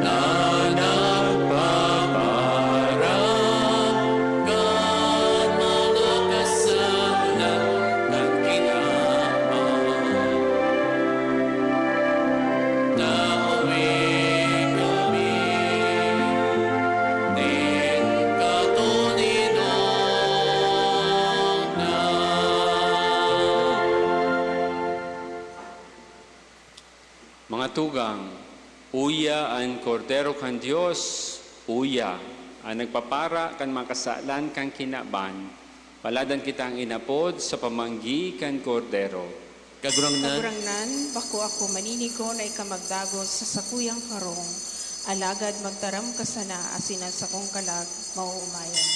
na nagpaparang kan mga kasalan kan kinabang. Nauwi kami din katuninong na. Mga tugang, uya ang kordero kan Dios, uya. Ang nagpapara kan makasalan kan kinaban. Paladan kitang inapod sa pamanggi kan kordero. Kagurangnan, Kagurangnan, bako ako maninigo na ikamagdagos sa sakuyang karong. Alagad magtaram ka sana asinan sa kong kalag, mauumayan.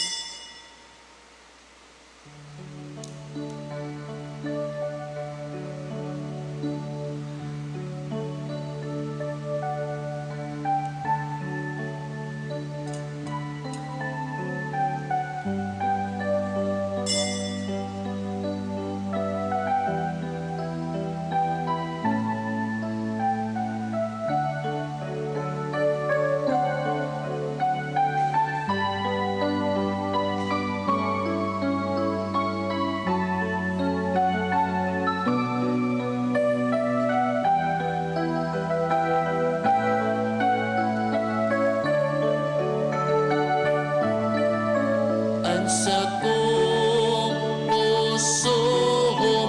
ang sa kong puso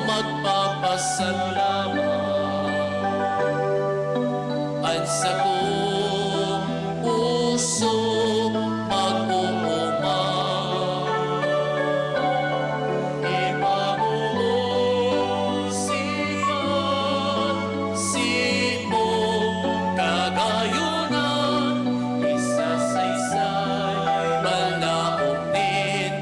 magpapasalamat. Ang sa kong puso mag-uumang. Ipabuong simong kagayunan, isa sa isa'y malaong din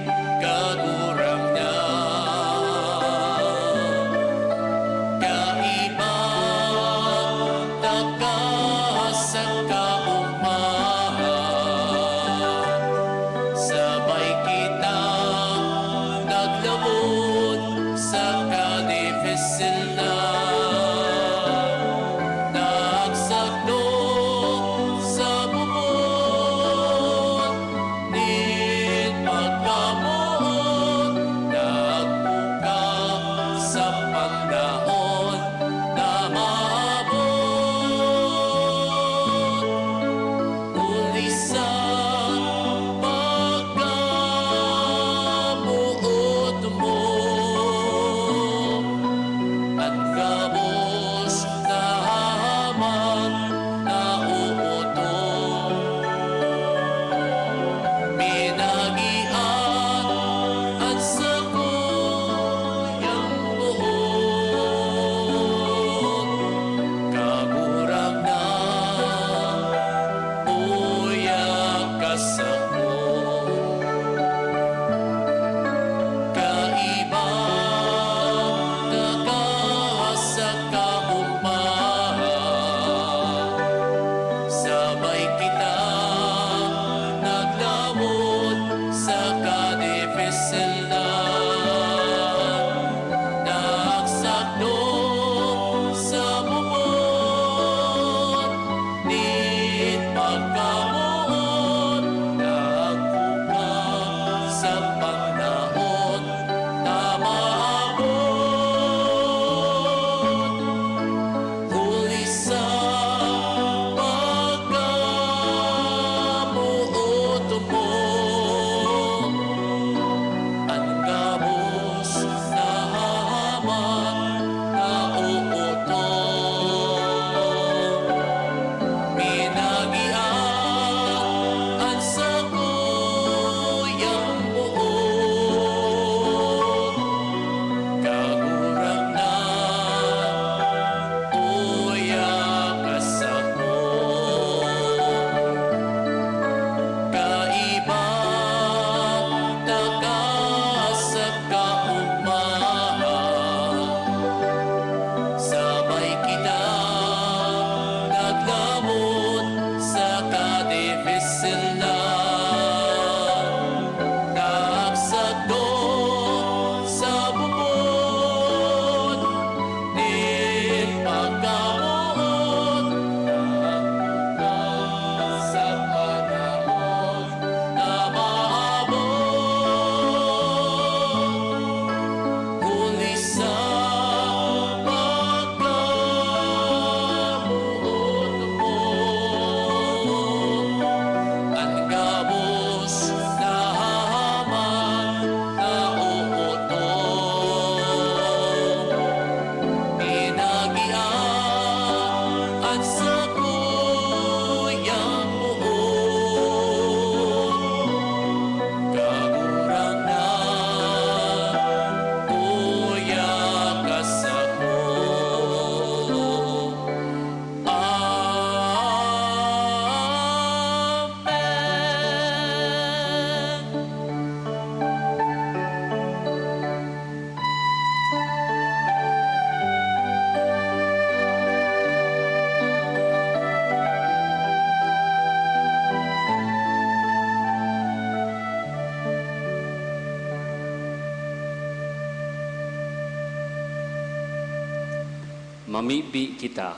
mamibi kita.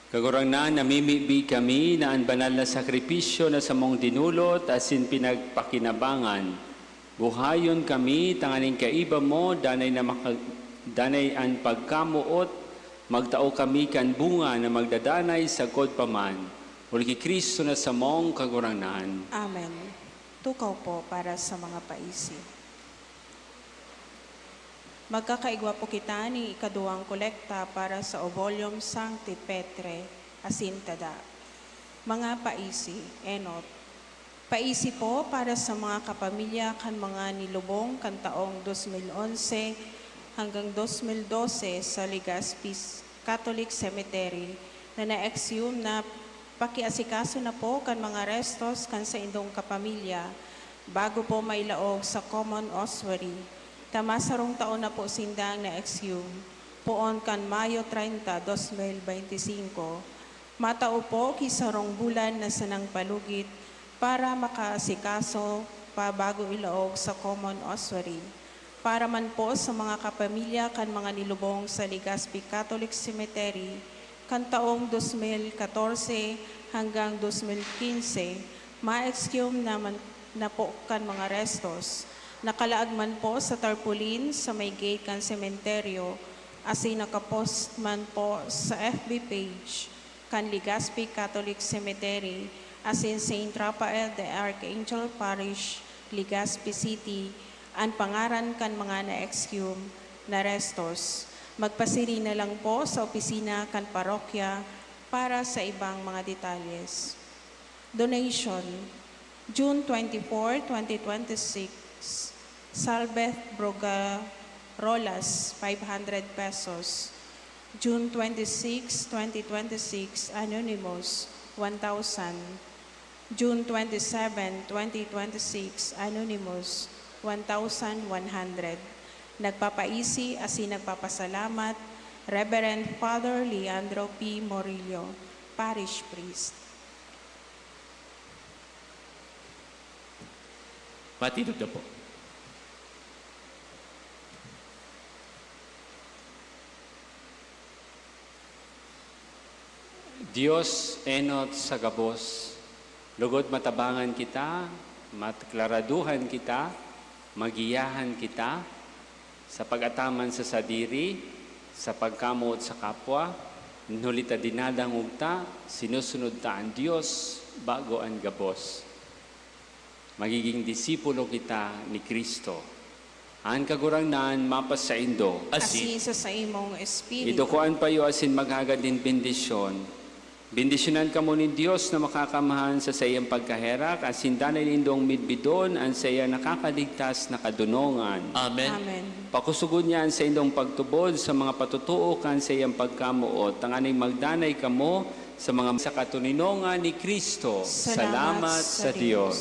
Kagurang na namimibi kami na ang banal na sakripisyo na sa mong dinulot asin pinagpakinabangan. Buhayon kami, tanganing kaiba mo, danay ang pagkamuot, magtao kami kan bunga na magdadanay sa kod paman. Uli ki Kristo na sa mong kagurangnan. Amen. Tukaw po para sa mga paisi. Magkakaigwa po kita ni ikaduhang kolekta para sa Obolium Sancti Petre, Asintada. Mga paisi, enot. Paisi po para sa mga kapamilya kan mga nilubong kan taong 2011 hanggang 2012 sa Legazpi Catholic Cemetery na na-exhume na pakiasikaso na po kan mga restos kan sa indong kapamilya bago po mailaog sa common ossuary. Tamasarong taon na po sindang na-exhume poon kan Mayo 30, 2025. Matao po kisarong bulan na sanang palugit para makaasikaso pa bago ilaog sa common ossuary. Para man po sa mga kapamilya kan mga nilubong sa Legazpi Catholic Cemetery kan taong 2014 hanggang 2015, ma-exhume naman na po kan mga restos. Nakalaag man po sa tarpaulin sa may gate kan sementeryo, asin nakapost man po sa FB page kan Legazpi Catholic Cemetery, asin St. Raphael the Archangel Parish, Legazpi City, ang pangaran kan mga na-exhume na restos. Magpasiri na lang po sa opisina kan parokya para sa ibang mga detalles. Donation, June 24, 2026, Salbeth Brogarolas, 500 pesos. June 26, 2026, Anonymous, 1,000. June 27, 2026, Anonymous, 1,100. Nagpapaisi asin nagpapasalamat, Reverend Father Leandro P. Morillo, Parish Priest. Matindog na po. Diyos enot sa gabos, lugod matabangan kita, matklaraduhan kita, magiyahan kita, sa pag-ataman sa sadiri, sa pagkamot sa kapwa, nulita dinadangog ta, sinusunod ta ang Diyos bago ang gabos. Magiging disipulo kita ni Kristo. Ang kagurangnan mapas sa indo. Asin sa imong espiritu. Idukuan payo asin maghagad din bendisyon. Bendisyonan ka mo ni Diyos na makakamahan sa sayang pagkaherak at sindanay nindong midbidon ang saya nakakaligtas na kadunongan. Amen. Amen. Pakusugod niyan sa indong pagtubod sa mga patutuo kan sa iyang pagkamuot. Tanganing magdanay kamo sa mga sa katuninongan ni Kristo. Salamat Salamat sa sa Diyos.